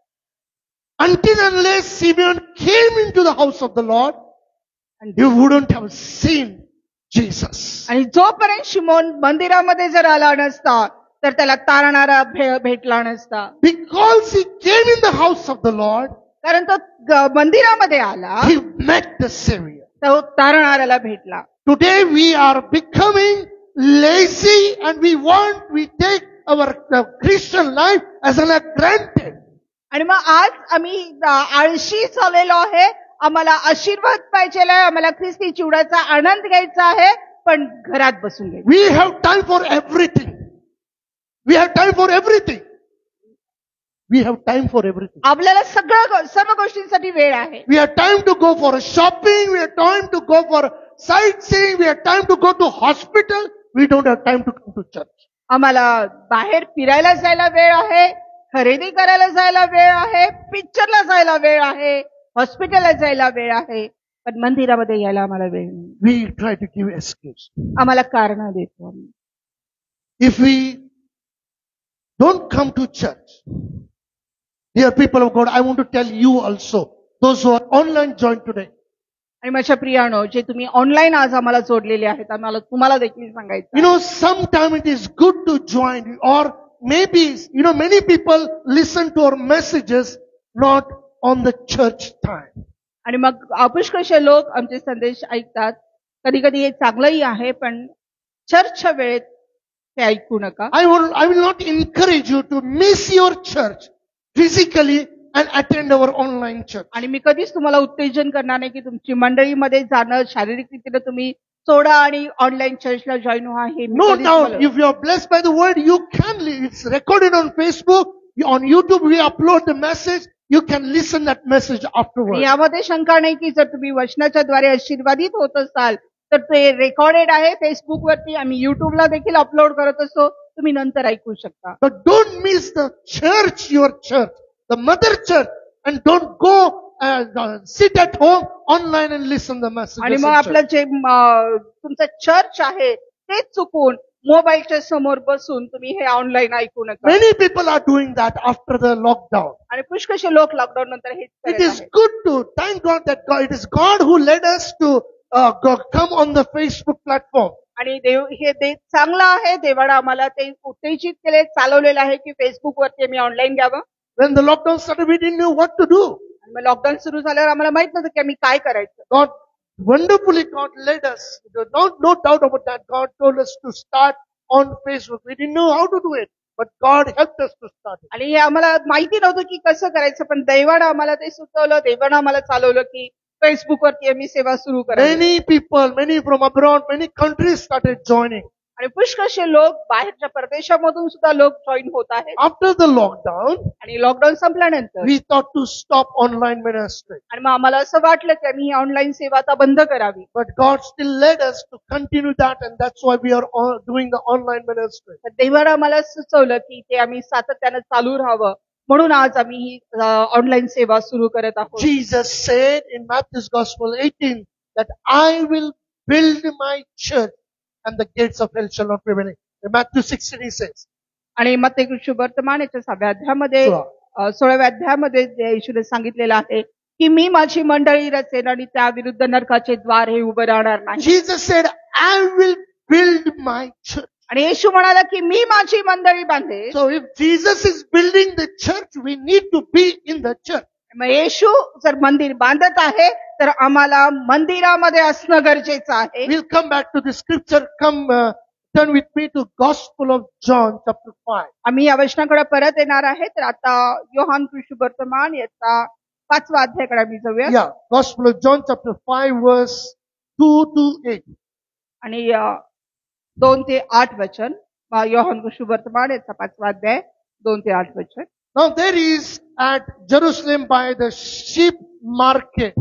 Until unless Simeon came into the house of the Lord, and you wouldn't have seen Jesus. आणि जोपर्यंत शिमोन मंदिरामध्ये जर आला नसता तर त्याला तारणारा भेटला नसता. Because he came in the house of the Lord, कारण तो मंदिरामध्ये आला, he met the Savior. तो तारणाऱ्याला भेटला. Today we are becoming lazy and we take our Christian life as an granted. आणि मग आज आम्ही आळशी झालेलो आहे. आम्हाला आशीर्वाद पाहिजे आहे, आम्हाला ख्रिस्ती चिवड्याचा आनंद घ्यायचा आहे, पण घरात बसून घ्यायचं. We have time for everything. We have time for everything. We have time for everything. आपल्याला सर्व गोष्टींसाठी वेळ आहे. We have time to go for shopping. We have time to go for sightseeing. We have time to go to hospital. We don't have time to come to church. आम्हाला बाहेर फिरायला जायला वेळ आहे, खरेदी करायला जायला वेळ आहे, पिक्चरला जायला वेळ आहे, हॉस्पिटलला जायला वेळ आहे, पण मंदिरामध्ये यायला आम्हाला वेळ नाही. We try to give excuse. आम्हाला कारण देतो आम्ही. If we don't come to church, dear people of God, I want to tell you also, those who are online joined today, आणि माझ्या प्रियानो, जे तुम्ही ऑनलाईन आज आम्हाला जोडलेले आहेत, आम्हाला तुम्हाला देखील सांगायचं. Sometimes it is good to join, or maybe, many people listen to our messages not on the church time. आणि मग पुष्कळशे लोक आमचे संदेश ऐकतात. कधी कधी हे चांगलंही आहे, पण चर्चच्या वेळेत ते ऐकू नका. I will not encourage you to miss your church physically and attend our online church. आणि मी कधीच तुम्हाला उत्तेजन करणार नाही की तुमची मंडळीमध्ये जाणं, शारीरिक रीतीने तुम्ही सोडा आणि ऑनलाईन चर्चला जॉईन व्हा. हे No doubt, if you are blessed by the word, you can live. It's recorded on Facebook. On YouTube, we upload the message. You can listen that message afterwards. यामध्ये शंका नाही की जर तुम्ही वचनाच्या द्वारे आशीर्वादित होत असाल तर ते रेकॉर्डेड आहे फेसबुकवरती, आम्ही युट्यूबला देखील अपलोड करत असतो, तुम्ही नंतर ऐकू शकता. But don't miss the church, your church, the mother church, and don't go sit at home online and listen the message. आणि मग आपलं जे तुमचं चर्च आहे ते चुकून मोबाईलच्या समोर बसून तुम्ही हे ऑनलाईन ऐकू नका. Many people are doing that after the lockdown. आणि पुष्कळशे लोक लॉकडाऊन नंतर हेच It करत is आहेत. good to thank God that it is God who led us to come on the Facebook platform. आणि चांगलं आहे. देवानं आम्हाला ते उत्तेजित केले, चालवलेलं आहे की फेसबुकवरती आम्ही ऑनलाईन घ्यावं. When the lockdown started, we didn't know what to do. आणि मग लॉकडाऊन सुरू झाल्यावर आम्हाला माहित नव्हतं की आम्ही काय करायचं. God led us. No doubt about that. God told us to start on Facebook. We didn't know how to do it, but God helped us to start it. आणि हे आम्हाला माहिती नव्हतं की कसं करायचं, पण दैवानं आम्हाला ते सुचवलं, देवानं आम्हाला चालवलं की फेसबुकवरती आम्ही सेवा सुरू करायची. Many people, many from abroad, many countries started joining. आणि पुष्कळशे लोक बाहेरच्या परदेशामधून सुद्धा लोक जॉईन होत आहेत. After the lockdown, आणि लॉकडाऊन संपल्यानंतर we thought to stop online ministry. आणि मग आम्हाला असं वाटलं की आम्ही ही ऑनलाईन सेवा आता बंद करावी. But God still led us to continue that, and that's why we are doing the online ministry. तर देवानं आम्हाला सुचवलं की ते आम्ही सातत्यानं चालू राहावं, म्हणून आज आम्ही ही ऑनलाईन सेवा सुरू करत आहोत. Jesus said in Matthew's Gospel 18 that I will build my church and the gates of hell shall not prevail. In Matthew 16 he says. आणि मत्ती वर्तमान याच्या 6व्या अध्यायामध्ये 16व्या अध्यायामध्ये येशूने सांगितलेलं आहे की मी माझी मंडळी रचेन आणि त्या विरुद्ध नरकाचे द्वार हे उभं राहणार नाही. Jesus said, I will build my church. आणि येशू म्हणाला की मी माझी मंडळी बांधेन. So if Jesus is building the church, we need to be in the church. मग येशू जर मंदिर बांधत आहे तर आम्हाला मंदिरामध्ये असणं गरजेचं आहे. We'll come back to the scripture. Turn with me to Gospel of John chapter 5. आम्ही या वचनाकडे परत येणार आहे. तर आता योहान वर्तमान याचा 5वा अध्यायाकडे आम्ही जाऊया. Yeah, Gospel of John chapter 5 verse 2 to 8. आणि 2 ते 8 वचन. योहान वर्तमान याचा 5वा अध्याय 2 ते 8 वचन. Now there is at Jerusalem by the sheep market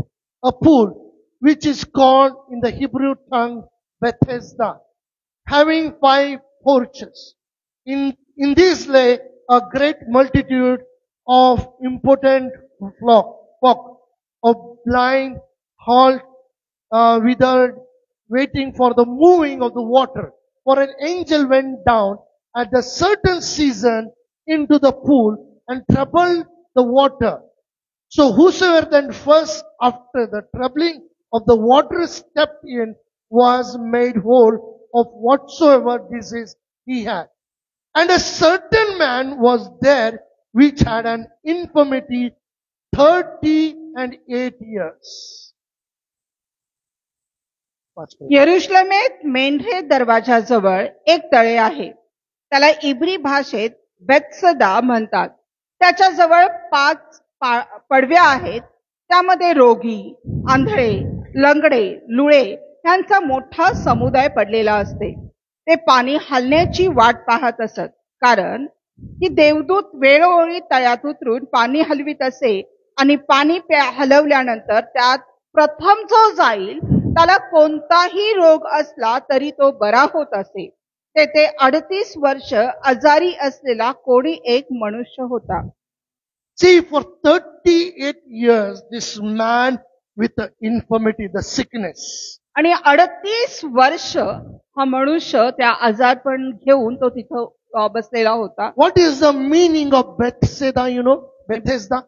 a pool which is called in the Hebrew tongue Bethesda, having 5 porches. In this lay a great multitude of impotent folk of blind, halt, withered, waiting for the moving of the water. For an angel went down at a certain season into the pool and troubled the water. So whosoever then first after the troubling of the water stepped in was made whole of whatsoever disease he had. And a certain man was there which had an infirmity 38 years. यरुशलेमेत मेंढरे दरवाजाजवळ एक तळे आहे. त्याला इब्री भाषेत बेत्सदा म्हणतात. त्याच्याजवळ 5 पडव्या आहेत. त्यामध्ये रोगी, आंधळे, लंगडे, लुळे यांचा मोठा समुदाय पडलेला असते. ते पाणी हलण्याची वाट पाहत असत, कारण की देवदूत वेळोवेळी तळ्यात उतरून पाणी हलवित असे आणि पाणी हलवल्यानंतर त्यात प्रथम जो जाईल त्याला कोणताही रोग असला तरी तो बरा होत असे. तेथे 38 वर्ष आजारी असलेला कोणी एक मनुष्य होता. See, for 38 years, this man with the infirmity, the sickness. आणि 38 वर्ष हा मनुष्य त्या आजारपण घेऊन तो तिथं बसलेला होता. What is the meaning of Bethesda, you know? Bethesda?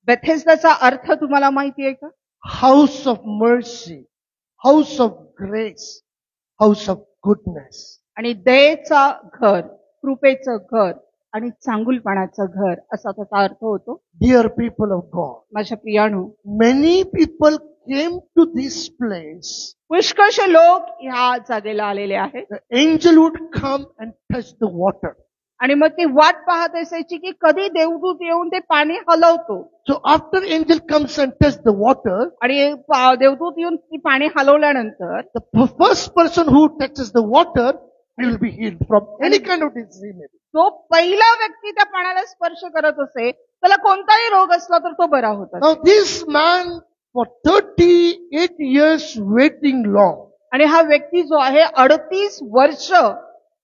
बेथेस्दाचा अर्थ तुम्हाला माहिती आहे का? House of mercy, house of grace, house of goodness. आणि दयेचा घर, कृपेचं घर आणि चांगुलपणाचं घर असा त्याचा अर्थ होतो. Dear people of God, माझ्या प्रियानो, many people came to this place. पुष्कळशे लोक ह्या जागेला आलेले आहेत. The angel would come and touch the water. आणि मग ती वाट पाहत असायची की कधी देवदूत येऊन ते पाणी हलवतो. So after angel comes and touch the water, आणि देवदूत येऊन ती पाणी हलवल्यानंतर the first person who touches the water will be healed from any kind of disease. तो पहिला व्यक्ती त्या पाण्याला स्पर्श करत असे, त्याला कोणताही रोग असला तर तो बरा होता. Now this man for 38 years waiting long. आणि हा व्यक्ती जो आहे 38 वर्ष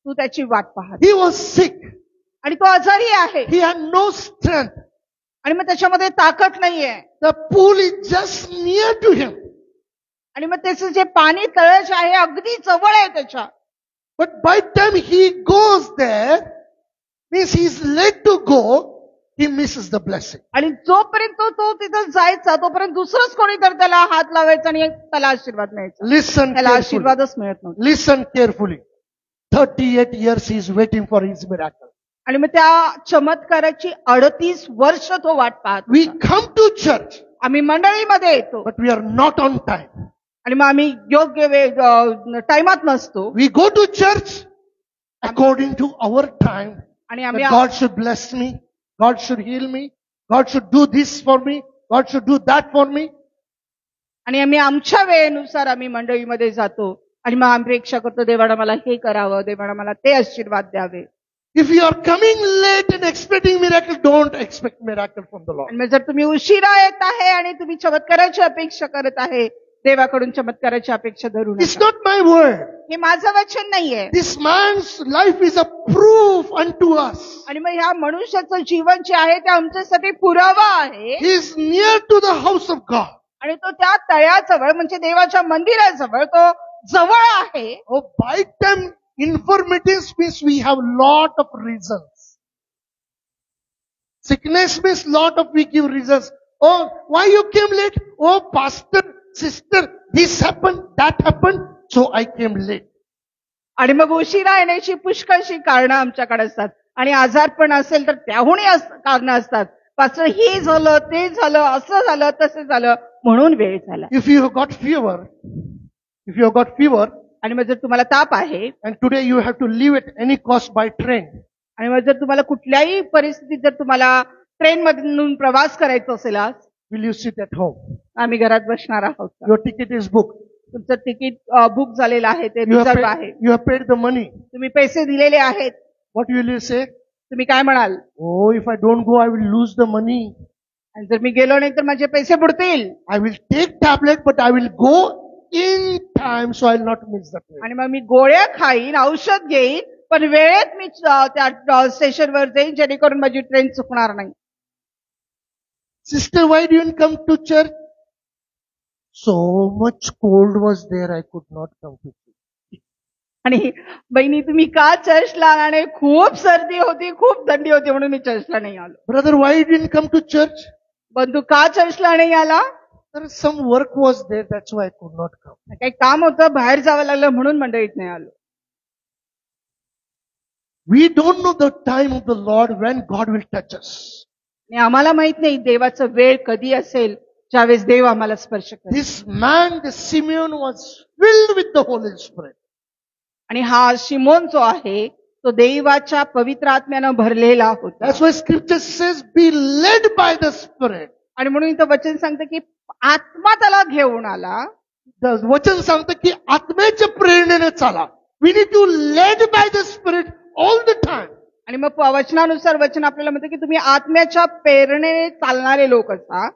तू त्याची वाट पाहत. He was sick. आणि तो आजारी आहे. He had no strength. आणि मग त्याच्यामध्ये ताकद नाहीये. The pool is just near to him. आणि मग त्याचं जे पाणी तळ जे आहे अगदी जवळ आहे त्याच्या. But by the time he goes there, means he is led to go, he misses the blessing. आणि जोपर्यंत तो तिथं जायचा तोपर्यंत दुसरंच कोणीतरी त्याला हात लावायचा आणि त्याला आशीर्वाद मिळायचा. Listen त्याला carefully. आशीर्वादच मिळत नव्हता. Listen carefully. 38 years he is waiting for his miracle. आणि मग त्या चमत्काराची 38 वर्ष तो वाट पाहत. We come to church, आम्ही मंडळीमध्ये येतो, but we are not on time. आणि मग आम्ही योग्य टाइमात नसतो. We go to church according to our time. आणि That आम्ही God should bless me, God should heal me, God should do this for me, God should do that for me. आणि आम्ही आमच्या वेळेनुसार आम्ही मंडळीमध्ये जातो. आणि मग आम्ही अपेक्षा करतो देवानं मला हे करावं, देवानं मला ते आशीर्वाद द्यावे. If you are coming late and expecting miracle, don't expect miracle from the Lord. आणि मग जर तुम्ही उशिरा येत आहे आणि तुम्ही चमत्काराची अपेक्षा करत आहे, देवाकडून चमत्काराची अपेक्षा धरू It's नका. not my word. हे माझं वचन नाहीये. This man's life is a proof unto us. आणि मग ह्या मनुष्याचं जीवन जे आहे ते आमच्यासाठी पुरावा आहे. He is near to the house of God. आणि तो त्या तळ्याजवळ म्हणजे देवाच्या मंदिराजवळ तो जवळ आहे. Oh, by time infirmities means we have lot of reasons. Sickness means lot of we give reasons. Oh, why you came late? Oh, pastor, sister, this happened, that happened, so I came late. आणि मग उशिरा येण्याची पुष्कळशी कारणं आमच्याकडे असतात. आणि आजारपण असेल तर त्याहूनही कारणं असतात. पास्टर हे झालं, ते झालं, असं झालं, तसं झालं, म्हणून वेळ झाला. If you have got fever, आणि मग जर तुम्हाला ताप आहे and today you have to leave at any cost by train, आणि मग जर तुम्हाला कुठल्याही परिस्थितीत जर तुम्हाला ट्रेन मधून प्रवास करायचा असेल आज, will you sit at home? आम्ही घरात बसणार आहोत. Your ticket is booked. तुमचं तिकीट बुक झालेलं आहे, ते You have रिझर्व आहे. paid the money. तुम्ही पैसे दिलेले आहेत. What will you say? तुम्ही काय म्हणाल? Oh, if I don't go, I will lose the money. आणि जर मी गेलो नाही तर माझे पैसे बुडतील. I will take tablet, but I will go in time, so I will not miss the train. आणि मग मी गोळ्या खाईन, औषध घेईन, पण वेळेत मी त्या स्टेशनवर जाईन जेणेकरून माझी ट्रेन चुकणार नाही. Sister, why didn't come to church? So much cold was there, I could not come to church. आणि बहिणी तुम्ही का चर्चला आला नाही? खूप सर्दी होती, खूप थंडी होती म्हणून मी चर्चला नाही आलो. Brother, why you didn't come to church? बंधू का चर्चला नाही आला? There is some work was there, that's why I could not come. काही काम होतं, बाहेर जावं लागलं म्हणून मंडळीत नाही आलो. We don't know the time of the Lord when God will touch us. आणि आम्हाला माहित नाही देवाचा वेळ कधी असेल ज्यावेळेस देव आम्हाला स्पर्श करेल. This man, the Simeon, was filled with the Holy Spirit. आणि हा शिमोन जो आहे तो देवाच्या पवित्र आत्म्यानं भरलेला होता. That's why scripture says, be led by the Spirit. आणि म्हणून इथं वचन सांगतं की आत्मा त्याला घेऊन आला. वचन सांगतं की आत्म्याच्या प्रेरणेने चाला. We need to led by the Spirit all the time. आणि मग वचनानुसार वचन आपल्याला म्हणतं की तुम्ही आत्म्याच्या प्रेरणेने चालणारे लोक असा.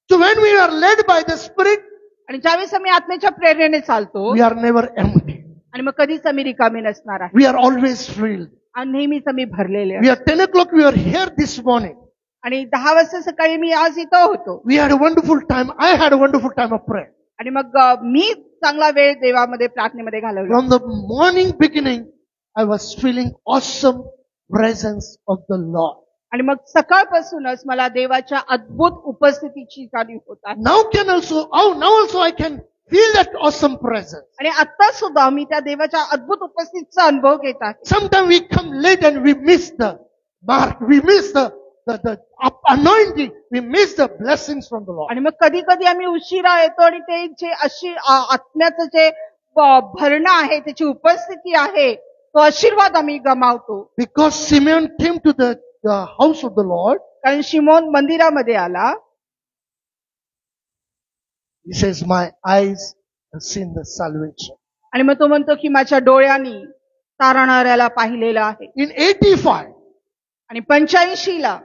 So when we are led by the Spirit, आणि ज्यावेळेस आम्ही आत्म्याच्या प्रेरणेने चालतो we are never empty. आणि मग कधीच आम्ही रिकामी नसणार आहे. We are always filled. आणि नेहमीच आम्ही भरलेले We आहे. are 10 o'clock, we are here this morning. आणि 10 वाजता सकाळी मी आज इथं होतो. We had a wonderful time. I had a wonderful time of prayer. आणि मग मी चांगला वेळ देवामध्ये प्रार्थनेमध्ये घालवला. From the morning beginning, I was feeling awesome presence of the Lord. आणि मग सकाळपासूनच मला देवाच्या अद्भुत उपस्थितीची जाणीव होत आहे. Now also I can feel that awesome presence. आणि आता सुद्धा मी त्या देवाच्या अद्भुत उपस्थितीचा अनुभव घेत आहे. Sometimes we come late and we miss the mark. We miss the anointing. We miss the blessings from the Lord. आणि मग कधी कधी आम्ही उशिरा येतो आणि ते जे अशी आत्म्याचं जे भरणं आहे, त्याची उपस्थिती आहे, तो आशीर्वाद आम्ही गमावतो. Because Simeon came to the house of the Lord. कारण शिमोन मंदिरामध्ये आला. He says, my eyes have seen the salvation. आणि मग तो म्हणतो की माझ्या डोळ्यांनी तारणाऱ्याला पाहिलेलं आहे. In 85, आणि 85 ला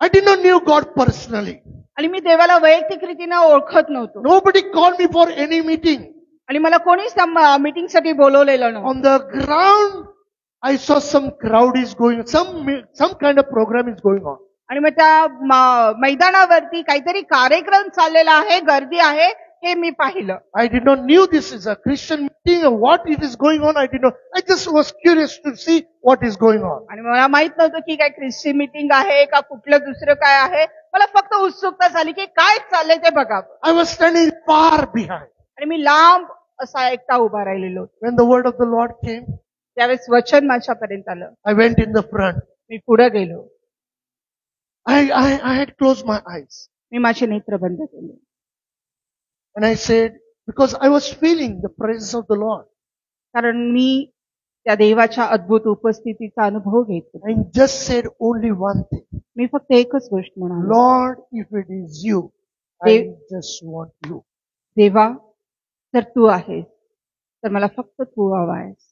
I did not knew God personally. आणि मी देवाला वैयक्तिक रीतीने ओळखत नव्हतो. Nobody called me for any meeting. आणि मला कोणीच त्या मीटिंग साठी बोलवलेलं नव्हतं. On the ground, I saw some crowd is going, some kind of program is going on. आणि मग त्या मैदानावरती काहीतरी कार्यक्रम चाललेला आहे, गर्दी आहे, हे मी पाहिलं. I did not knew this is a Christian meeting or what it is going on. I did not. I just was curious to see what is going on. आणि मला माहित नव्हतं की काय ख्रिस्ती मीटिंग आहे का कुठलं दुसरं काय आहे. मला फक्त उत्सुकता झाली की काय चाललंय ते बघावं. I was standing far behind. आणि मी लांब असा एकटा उभा राहिलेलो. When the word of the Lord came, त्यावेळेस वचन माझ्यापर्यंत आलं. I went in the front. मी पुढे गेलो. I had closed my eyes. मी माझे नेत्र बंद केले. And I said, because I was feeling the presence of the Lord. कारण मी त्या देवाच्या अद्भुत उपस्थितीचा अनुभव घेतो. I just said only one thing. मी फक्त एकच गोष्ट म्हणालो. Lord, if it is you, I just want you. देवा, जर तू आहेस तर मला फक्त तू हवा आहेस.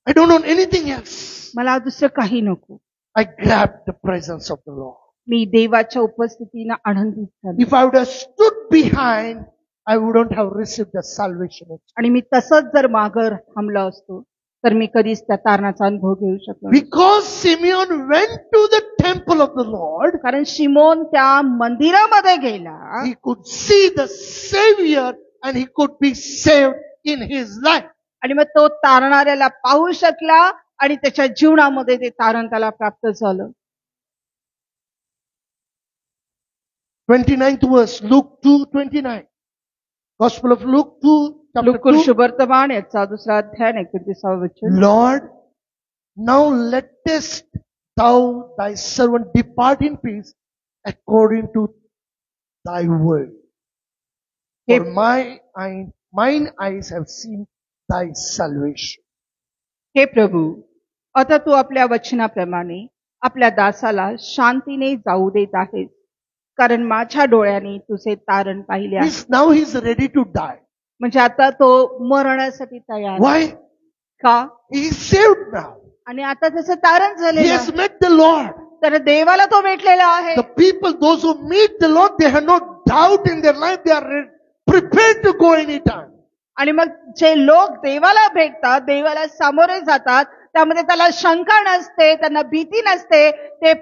I don't want anything else. मला दुसरं काही नको. I grabbed the presence of the Lord. मी देवाच्या उपस्थितीनं आनंदित झाले. If I would have stood behind, I wouldn't have received the salvation. आणि मी तसंच जर मागं थांबलो असतो तर मी कधीच त्या तारणाचा अनुभव घेऊ शकलो नाही. Because Simeon went to the temple of the Lord, कारण शिमोन त्या मंदिरामध्ये गेला he could see the Savior and he could be saved in his life. आणि मग तो तारणाऱ्याला पाहू शकला आणि त्याच्या जीवनामध्ये ते तारण त्याला प्राप्त झालं. 29th verse, Luke 2:29. Gospel of Luke 2, chapter लुका 2. शुभवर्तमान याचा दुसरा अध्याय 29 वचन. Lord, now lettest thou thy servant depart in peace according to thy word. For mine eyes have seen thy salvation. हे प्रभू, आता तू आपल्या वचनाप्रमाणे आपल्या दासाला शांतीने जाऊ देत आहेस, कारण माझ्या डोळ्यांनी तुझे तारण पाहिले आहे. Now he's ready to die. म्हणजे आता तो मरण्यासाठी तयार आहे. Why? का? He is saved now. आणि आता त्याचं तारण He झालेलं has आहे. met the Lord. तर देवाला तो भेटलेला आहे. The people, those who meet the Lord, they have no doubt in their life. They are prepared to go anytime. आणि मग जे लोक देवाला भेटतात, देवाला सामोरे जातात, त्यामध्ये त्याला शंका नसते, त्यांना भीती नसते, ते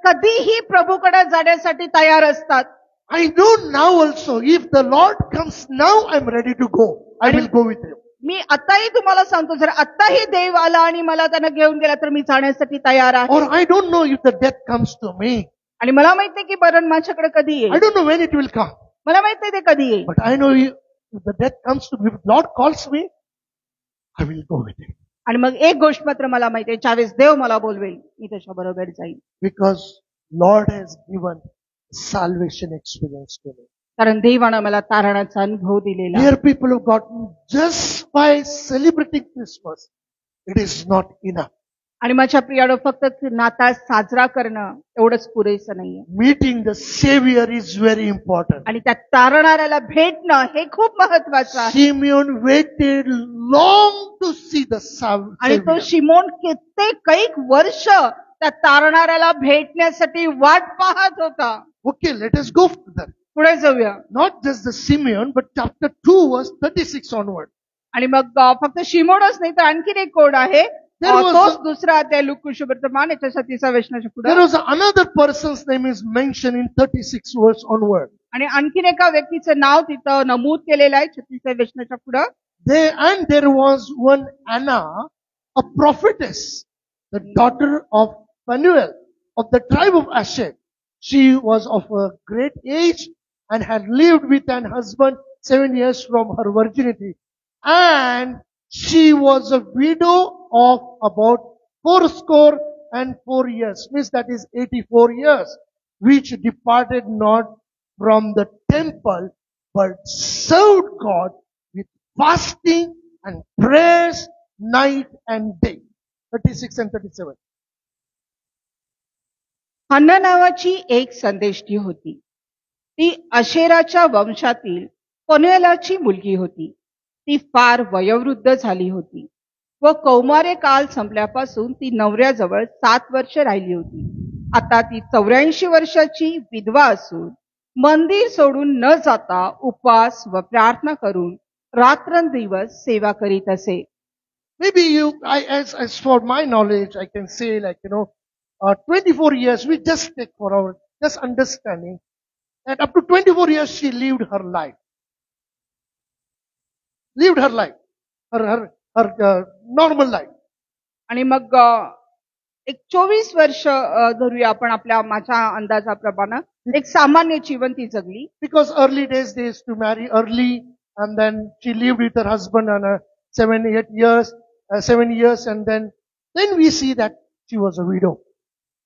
कधीही प्रभूकडे जाण्यासाठी तयार असतात. I know now also, if the Lord comes now, I'm ready to go. I will go with him. मी आताही तुम्हाला सांगतो, जर आताही देव आला आणि मला त्यांना घेऊन गेला तर मी जाण्यासाठी तयार आहे. Or I don't know if the death comes to me. आणि मला माहित नाही की मरण माझ्याकडे कधी I येईल. don't know when it will come. मला माहित नाही ते कधी येईल. But I know if the death comes to me, if Lord calls me, I will go with him. आणि मग एक गोष्ट मात्र मला माहिती आहे, ज्यावेळेस देव मला बोलवेल मी त्याच्या बरोबर जाईल. Because Lord has given salvation experience to me. कारण देवानं मला तारणाचा अनुभव दिलेला आहे. Here people have gotten just by celebrating Christmas. It is not enough. आणि माझ्या प्रियानं फक्त नाताळ साजरा करणं एवढंच पुरेसं नाहीये. Meeting the Savior is very important. आणि त्या तारणाऱ्याला भेटणं हे खूप महत्वाचं आहे. Simeon waited long to see the आणि तो Savior. शिमोन कैक वर्ष त्या तारणाऱ्याला भेटण्यासाठी वाट पाहत होता. Okay, let us go further. पुढे जाऊया. Not just the Simeon, but chapter 2 verse 36 onward. आणि मग फक्त शिमोनच नाही तर आणखीन एक कोड आहे. There was तोच दुसरा अध्याय लुका शुभवर्तमान याच्या 36व्या वचनाच्या There पुढे. was another person's name is mentioned in 36 verse onward. आणि आणखीन एका व्यक्तीचं नाव तिथं नमूद केलेलं आहे 36व्या वचनाच्या पुढे. There was one Anna, a prophetess, the daughter of Phanuel of the tribe of Asher. She was of a great age and had lived with an husband 7 years from her virginity. And she was a widow of about 84 years, means that is 84 years, which departed not from the temple, but served God with fasting and prayers night and day. 36 and 37. हन्ना नावाची एक संदेष्टी होती. ती अशेराच्या वंशातील पनुएलाची मुलगी होती. ती फार वयोवृद्ध झाली होती व कौमार्य काल संपल्यापासून ती नवऱ्याजवळ 7 वर्ष राहिली होती. आता ती 84 वर्षाची विधवा असून मंदिर सोडून न जाता उपवास व प्रार्थना करून रात्रंदिवस सेवा करीत असे. Maybe as for my knowledge, I can say 24 years, we just take for our just understanding that up to 24 years she lived her life. Her normal life. आणि मग एक 24 वर्ष धरूया आपण माझ्या अंदाजाप्रमाणे एक सामान्य जीवन ती जगली. Because early days they used to marry early and then she lived with her husband on 7 years and then we see that she was a widow.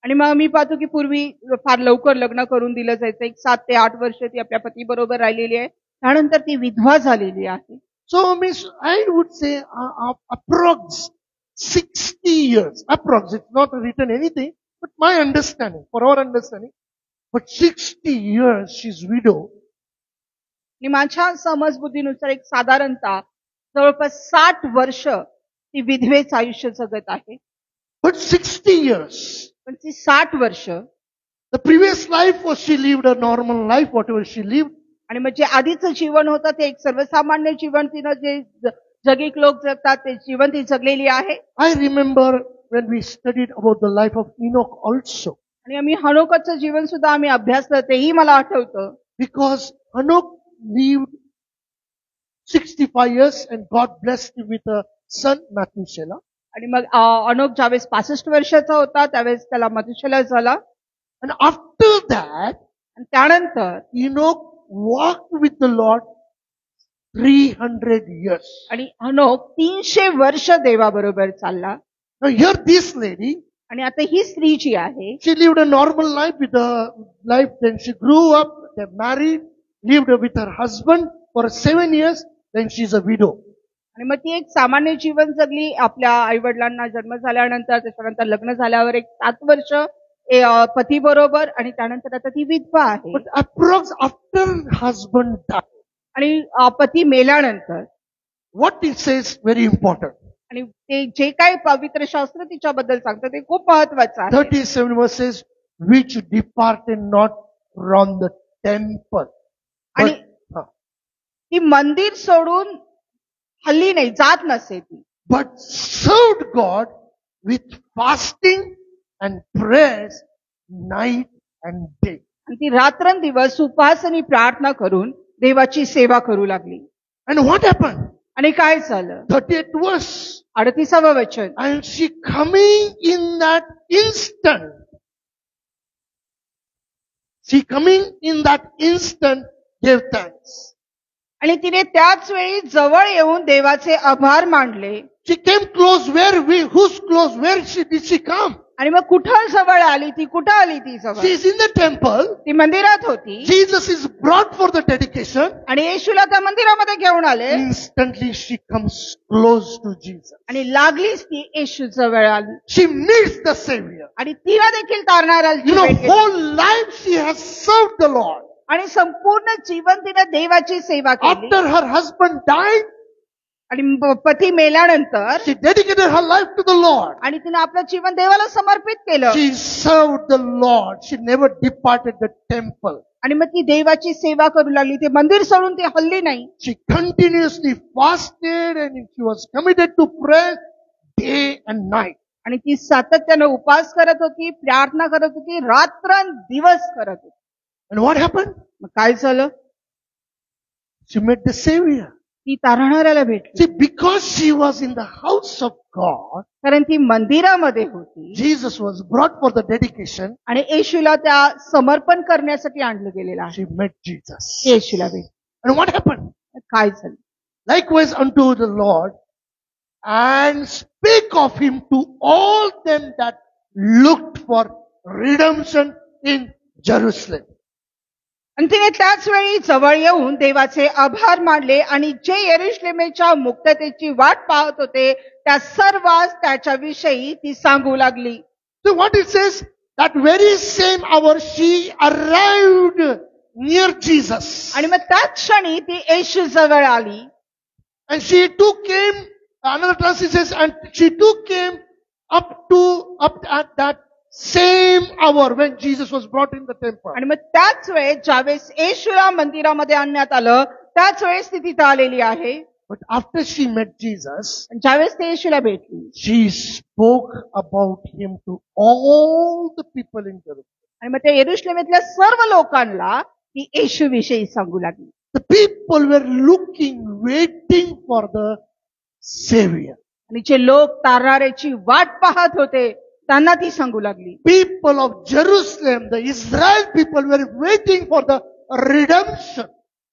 आणि मग मी पाहतो की पूर्वी फार लवकर लग्न करून दिलं जायचं. एक 7 ते 8 वर्ष ती आपल्या पती बरोबर राहिलेली आहे. त्यानंतर ती विधवा झालेली आहे. So means I would say approx 60 years. Approx, it's not written anything, but my understanding, for our understanding, but 60 years she's widow. आणि माझ्या समजबुद्धीनुसार एक साधारणतः जवळपास 60 वर्ष ती विधवेचं आयुष्य जगत आहे. But 60 years, पण ती 60 वर्ष the previous life was she lived a normal life, whatever she lived. आणि म्हणजे आधीचं जीवन होतं ते एक सर्वसामान्य जीवन तिनं जे जगिक लोक जगतात ते जीवन ती जगलेली आहे. I remember when we studied about the life of Enoch also, आणि आम्ही हनोकाचं जीवन सुद्धा आम्ही अभ्यासलं तेही मला आठवतं. because Enoch lived 65 years and God blessed him with a son, Methuselah. आणि मग अनोक ज्यावेळेस 65 वर्षाचा होता त्यावेळेस त्याला मथुशेलह झाला. And after that, आणि त्यानंतर Enoch walked with the Lord 300 years. आणि अनोक 300 वर्ष देवाबरोबर चालला. Now here this lady, आणि आता ही स्त्री जी आहे she lived a normal life with her life. Then she grew up, they married, lived with her husband for 7 years. Then she's a widow. आणि मग ती एक सामान्य जीवन जगली. आपल्या आई वडिलांना जन्म झाल्यानंतर त्याच्यानंतर लग्न झाल्यावर एक 7 वर्ष पती बरोबर आणि त्यानंतर आता ती विधवा आहे. But approx after husband died, आणि पती मेल्यानंतर what it says very important. आणि ते जे काही पवित्र शास्त्र तिच्याबद्दल सांगतं ते खूप महत्वाचं आहे. 37 verses, which departed not from the temple. आणि But, ती मंदिर सोडून हल्ली नाही, जात नसे ती. but served God with fasting and prayers night and day. आणि ती रात्रंदिवस उपवास आणि प्रार्थना करून देवाची सेवा करू लागली. And what happened? आणि काय झालं? 38th verse. 38व वचन. And she coming in that instant. She coming in that instant gave thanks. आणि तिने त्याच वेळी जवळ येऊन देवाचे आभार मानले. She came close. Who's close? Where did she come? आणि मग कुठं जवळ आली ती? कुठं आली ती जवळ? She is in the temple. ती मंदिरात होती. Jesus is brought for the dedication. आणि येशूला त्या मंदिरामध्ये घेऊन आले. Instantly she comes close to Jesus. आणि लागलीच ती येशू जवळ आली. She meets the Savior. आणि तिला देखील तारणारा Whole life she has served the Lord. आणि संपूर्ण जीवन तिने देवाची सेवा केली. After her husband died, आणि पती मेल्यानंतर she dedicated her life to the Lord. आणि तिने आपलं जीवन देवाला समर्पित केलं. She served the Lord. She never departed the temple. आणि मग ती देवाची सेवा करू लागली. ते मंदिर सोडून ती हल्ली नाही. She continuously fasted and she was committed to prayer day and night. आणि ती सातत्यानं उपवास करत होती, प्रार्थना करत होती, रात्रंदिवस करत होती. And what happened? मग काय झालं? She met the Savior. ती तारणाऱ्याला भेटली. See, because she was in the house of God, कारण ती मंदिरामध्ये होती Jesus was brought for the dedication. आणि येशूला त्या समर्पण करण्यासाठी आणलं गेलेलं आहे. She met Jesus. येशूला भेटली. And what happened? काय झालं? Likewise unto the Lord, and spake of him to all them that looked for redemption in Jerusalem. आणि तिने त्याच वेळी जवळ येऊन देवाचे आभार मानले आणि जे यरुशलेमेच्या मुक्ततेची वाट पाहत होते त्या सर्वांस त्याच्याविषयी ती सांगू लागली. So what it says, that very same hour she arrived near Jesus. आणि मग त्याच क्षणी ती येशू जवळ आली. And she too came, another translation says, and she too came up at that same hour when Jesus was brought in the temple. आणि मग त्याच वेळेस ज्यावेळेस येशूला मंदिरामध्ये आणण्यात आलं त्याच वेळेस ती तिथं आलेली आहे. But after she met Jesus, ज्यावेळेस ते येशूला भेटली she spoke about him to all the people in Jerusalem. आणि मग त्या यरुशलेमेतल्या सर्व लोकांना ती येशूविषयी सांगू लागली. The people were looking, waiting for the Savior. आणि जे लोक तारणाऱ्याची वाट पाहत होते त्यांना ती सांगू लागली. People of Jerusalem, the Israel people were waiting for the redemption.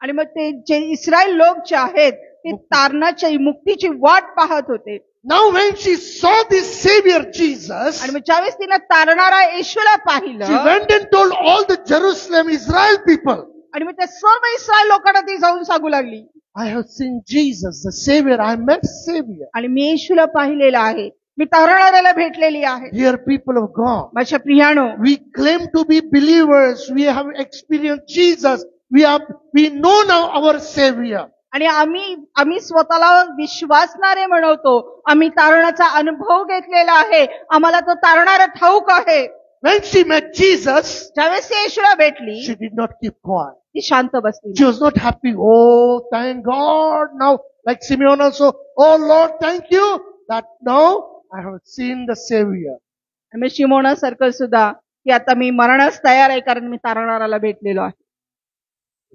आणि मग ते जे इस्रायल लोक जे आहेत ते तारणाची मुक्तीची वाट पाहत होते. Now when she saw this Savior Jesus, आणि मग ज्यावेळेस तिने तारणारा येशूला she पाहिलं went and told all the Jerusalem Israel people, आणि मग त्या सर्व इस्रायल लोकांना ती जाऊन सांगू लागली. I have seen Jesus, the Savior. I met Savior. आणि मी येशूला पाहिलेलं आहे, मी तारणाऱ्याला भेटलेली आहे. Dear people of God, माझ्या प्रियानो, we claim to be believers. We have experienced Jesus. We know now our Savior. आणि आम्ही स्वतःला विश्वासणारे म्हणवतो. आम्ही तारणाचा अनुभव घेतलेला आहे. आम्हाला तो तारणारा ठाऊक आहे. When she met Jesus, ज्यावेळेस ती येशूला भेटली, she did not keep quiet. ती शांत बसली. She was not happy. Oh, thank God. Now, like Simeon also, oh Lord, thank you that now I have seen the Savior. आणि Simona circle सुद्धा की आता मी मरणास तयार आहे कारण मी तारणाराला भेटलेलो आहे.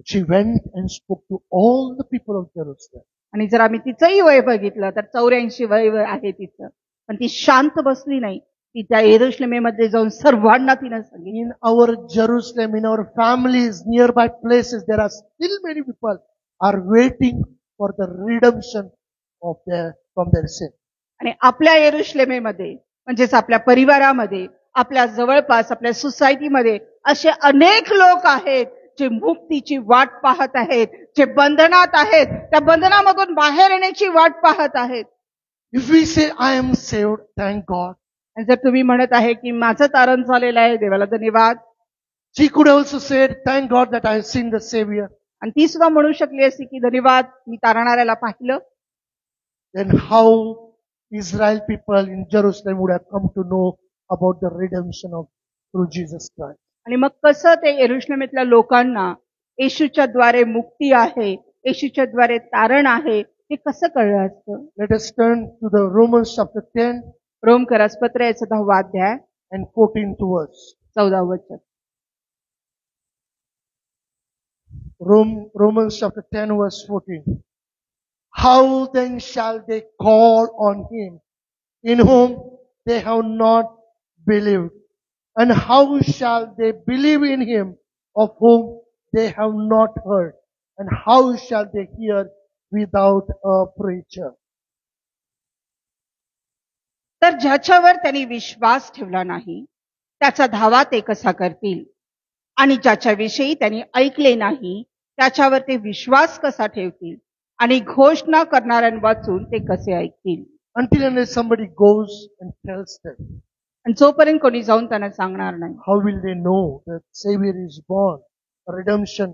She went and spoke to all the people of Jerusalem. आणि जर आम्ही तिचंही वय बघितलं तर 84 वय आहे तिचं. पण ती शांत बसली नाही. ती त्या येरुशलेमेमध्ये जाऊन सर्वांना तिनं सांगितलं. In our Jerusalem, in our families, nearby places, there are still many people are waiting for the redemption from their sin. आणि आपल्या येरुशलेमेमध्ये म्हणजेच आपल्या परिवारामध्ये, आपल्या जवळपास, आपल्या सोसायटीमध्ये असे अनेक लोक आहेत जे मुक्तीची वाट पाहत आहेत, जे बंधनात आहेत, त्या बंधनामधून बाहेर येण्याची वाट पाहत आहेत. If we say, I am saved, thank God. आणि जर तुम्ही म्हणत आहे की माझं तारण झालेलं आहे, देवाला धन्यवाद. She could also say, thank God that I have seen the Savior. आणि ती सुद्धा म्हणू शकली असती की धन्यवाद, मी तारणाऱ्याला पाहिलं. Then how Israel people in Jerusalem would have come to know about the redemption through Jesus Christ. आणि मग कसं ते येरुशलेमेतल्या लोकांना येशूच्या द्वारे मुक्ती आहे, येशूच्या द्वारे तारण आहे, हे कसं कळलं असतं? Let us turn to the Romans chapter 10 रोमकरासपत्र याचा 10वा अध्याय and 14th verse. 14 वचन. Romans chapter 10 verse 14. How then shall they call on him in whom they have not believed? And how shall they believe in him of whom they have not heard? And how shall they hear without a preacher? तर ज्याच्यावर त्यांनी विश्वास ठेवला नाही त्याचा धावा ते कसा करतील? आणि ज्याच्याविषयी त्यांनी ऐकले नाही त्याच्यावर ते विश्वास कसा ठेवतील? आणि घोषणा करणाऱ्यांवाचून ते कसे ऐकतील? Until and unless somebody goes and tells them, आणि जोपर्यंत कोणी जाऊन त्यांना सांगणार नाही, how will they know that Savior is born? A redemption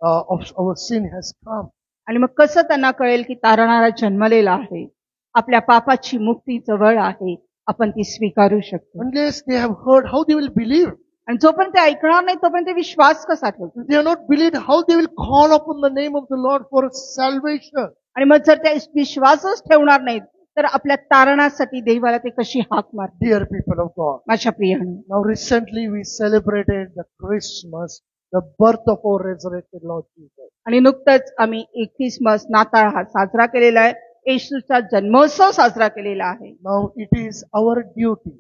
of our sin has come. आणि मग कसं त्यांना कळेल की तारणारा जन्मलेला आहे, आपल्या पापाची मुक्ती जवळ आहे, आपण ती स्वीकारू शकतो? Unless they have heard, how they will believe? आणि जोपर्यंत ते ऐकणार नाही तोपर्यंत ते विश्वास कसा ठेवतील? If they are not believed, how they will call upon the name of the Lord for salvation? आणि मग जर ते विश्वासच ठेवणार नाहीत तर आपल्या तारणासाठी देवाला ते कशी हाक मारतील? Dear people of God, माझ्या प्रियानो, now recently we celebrated the Christmas, the birth of our resurrected Lord Jesus. आणि नुकतंच आम्ही ख्रिसमस नाताळ हा साजरा केलेला आहे, येशूचा जन्मोत्सव साजरा केलेला आहे. Now it is our duty.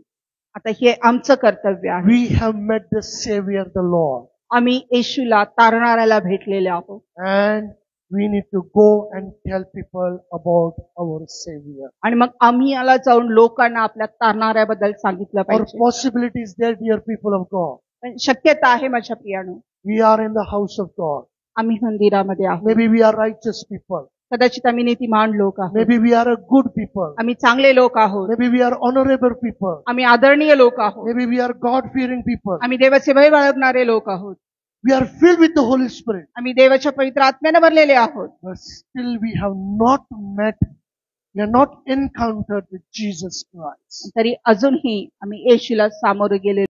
आता हे आमचं कर्तव्य आहे. We have met the Savior, the Lord. आम्ही येशूला तारणाऱ्याला भेटलेले आहोत And we need to go and tell people about our Savior. आणि मग आम्ही याला जाऊन लोकांना आपल्या तारणाऱ्याबद्दल सांगितलं Our पाहिजे. possibilities there, dear people of God. पण शक्यता आहे माझ्या प्रियानो, We are in the house of God. आम्ही मंदिरामध्ये आहोत. Maybe we are righteous people. कदाचित आम्ही नीतिमान लोक आहोत, Maybe we are a good people. आम्ही चांगले लोक आहोत, Maybe we are honorable people. आम्ही आदरणीय लोक आहोत, Maybe we are God-fearing people. आम्ही देवाचे भय बाळगणारे लोक आहोत, We are filled with the Holy Spirit. आम्ही देवाच्या पवित्र आत्म्याने भरलेले आहोत. But still we have not met, we have not encountered with Jesus Christ. तरी अजूनही आम्ही येशूला सामोरे गेले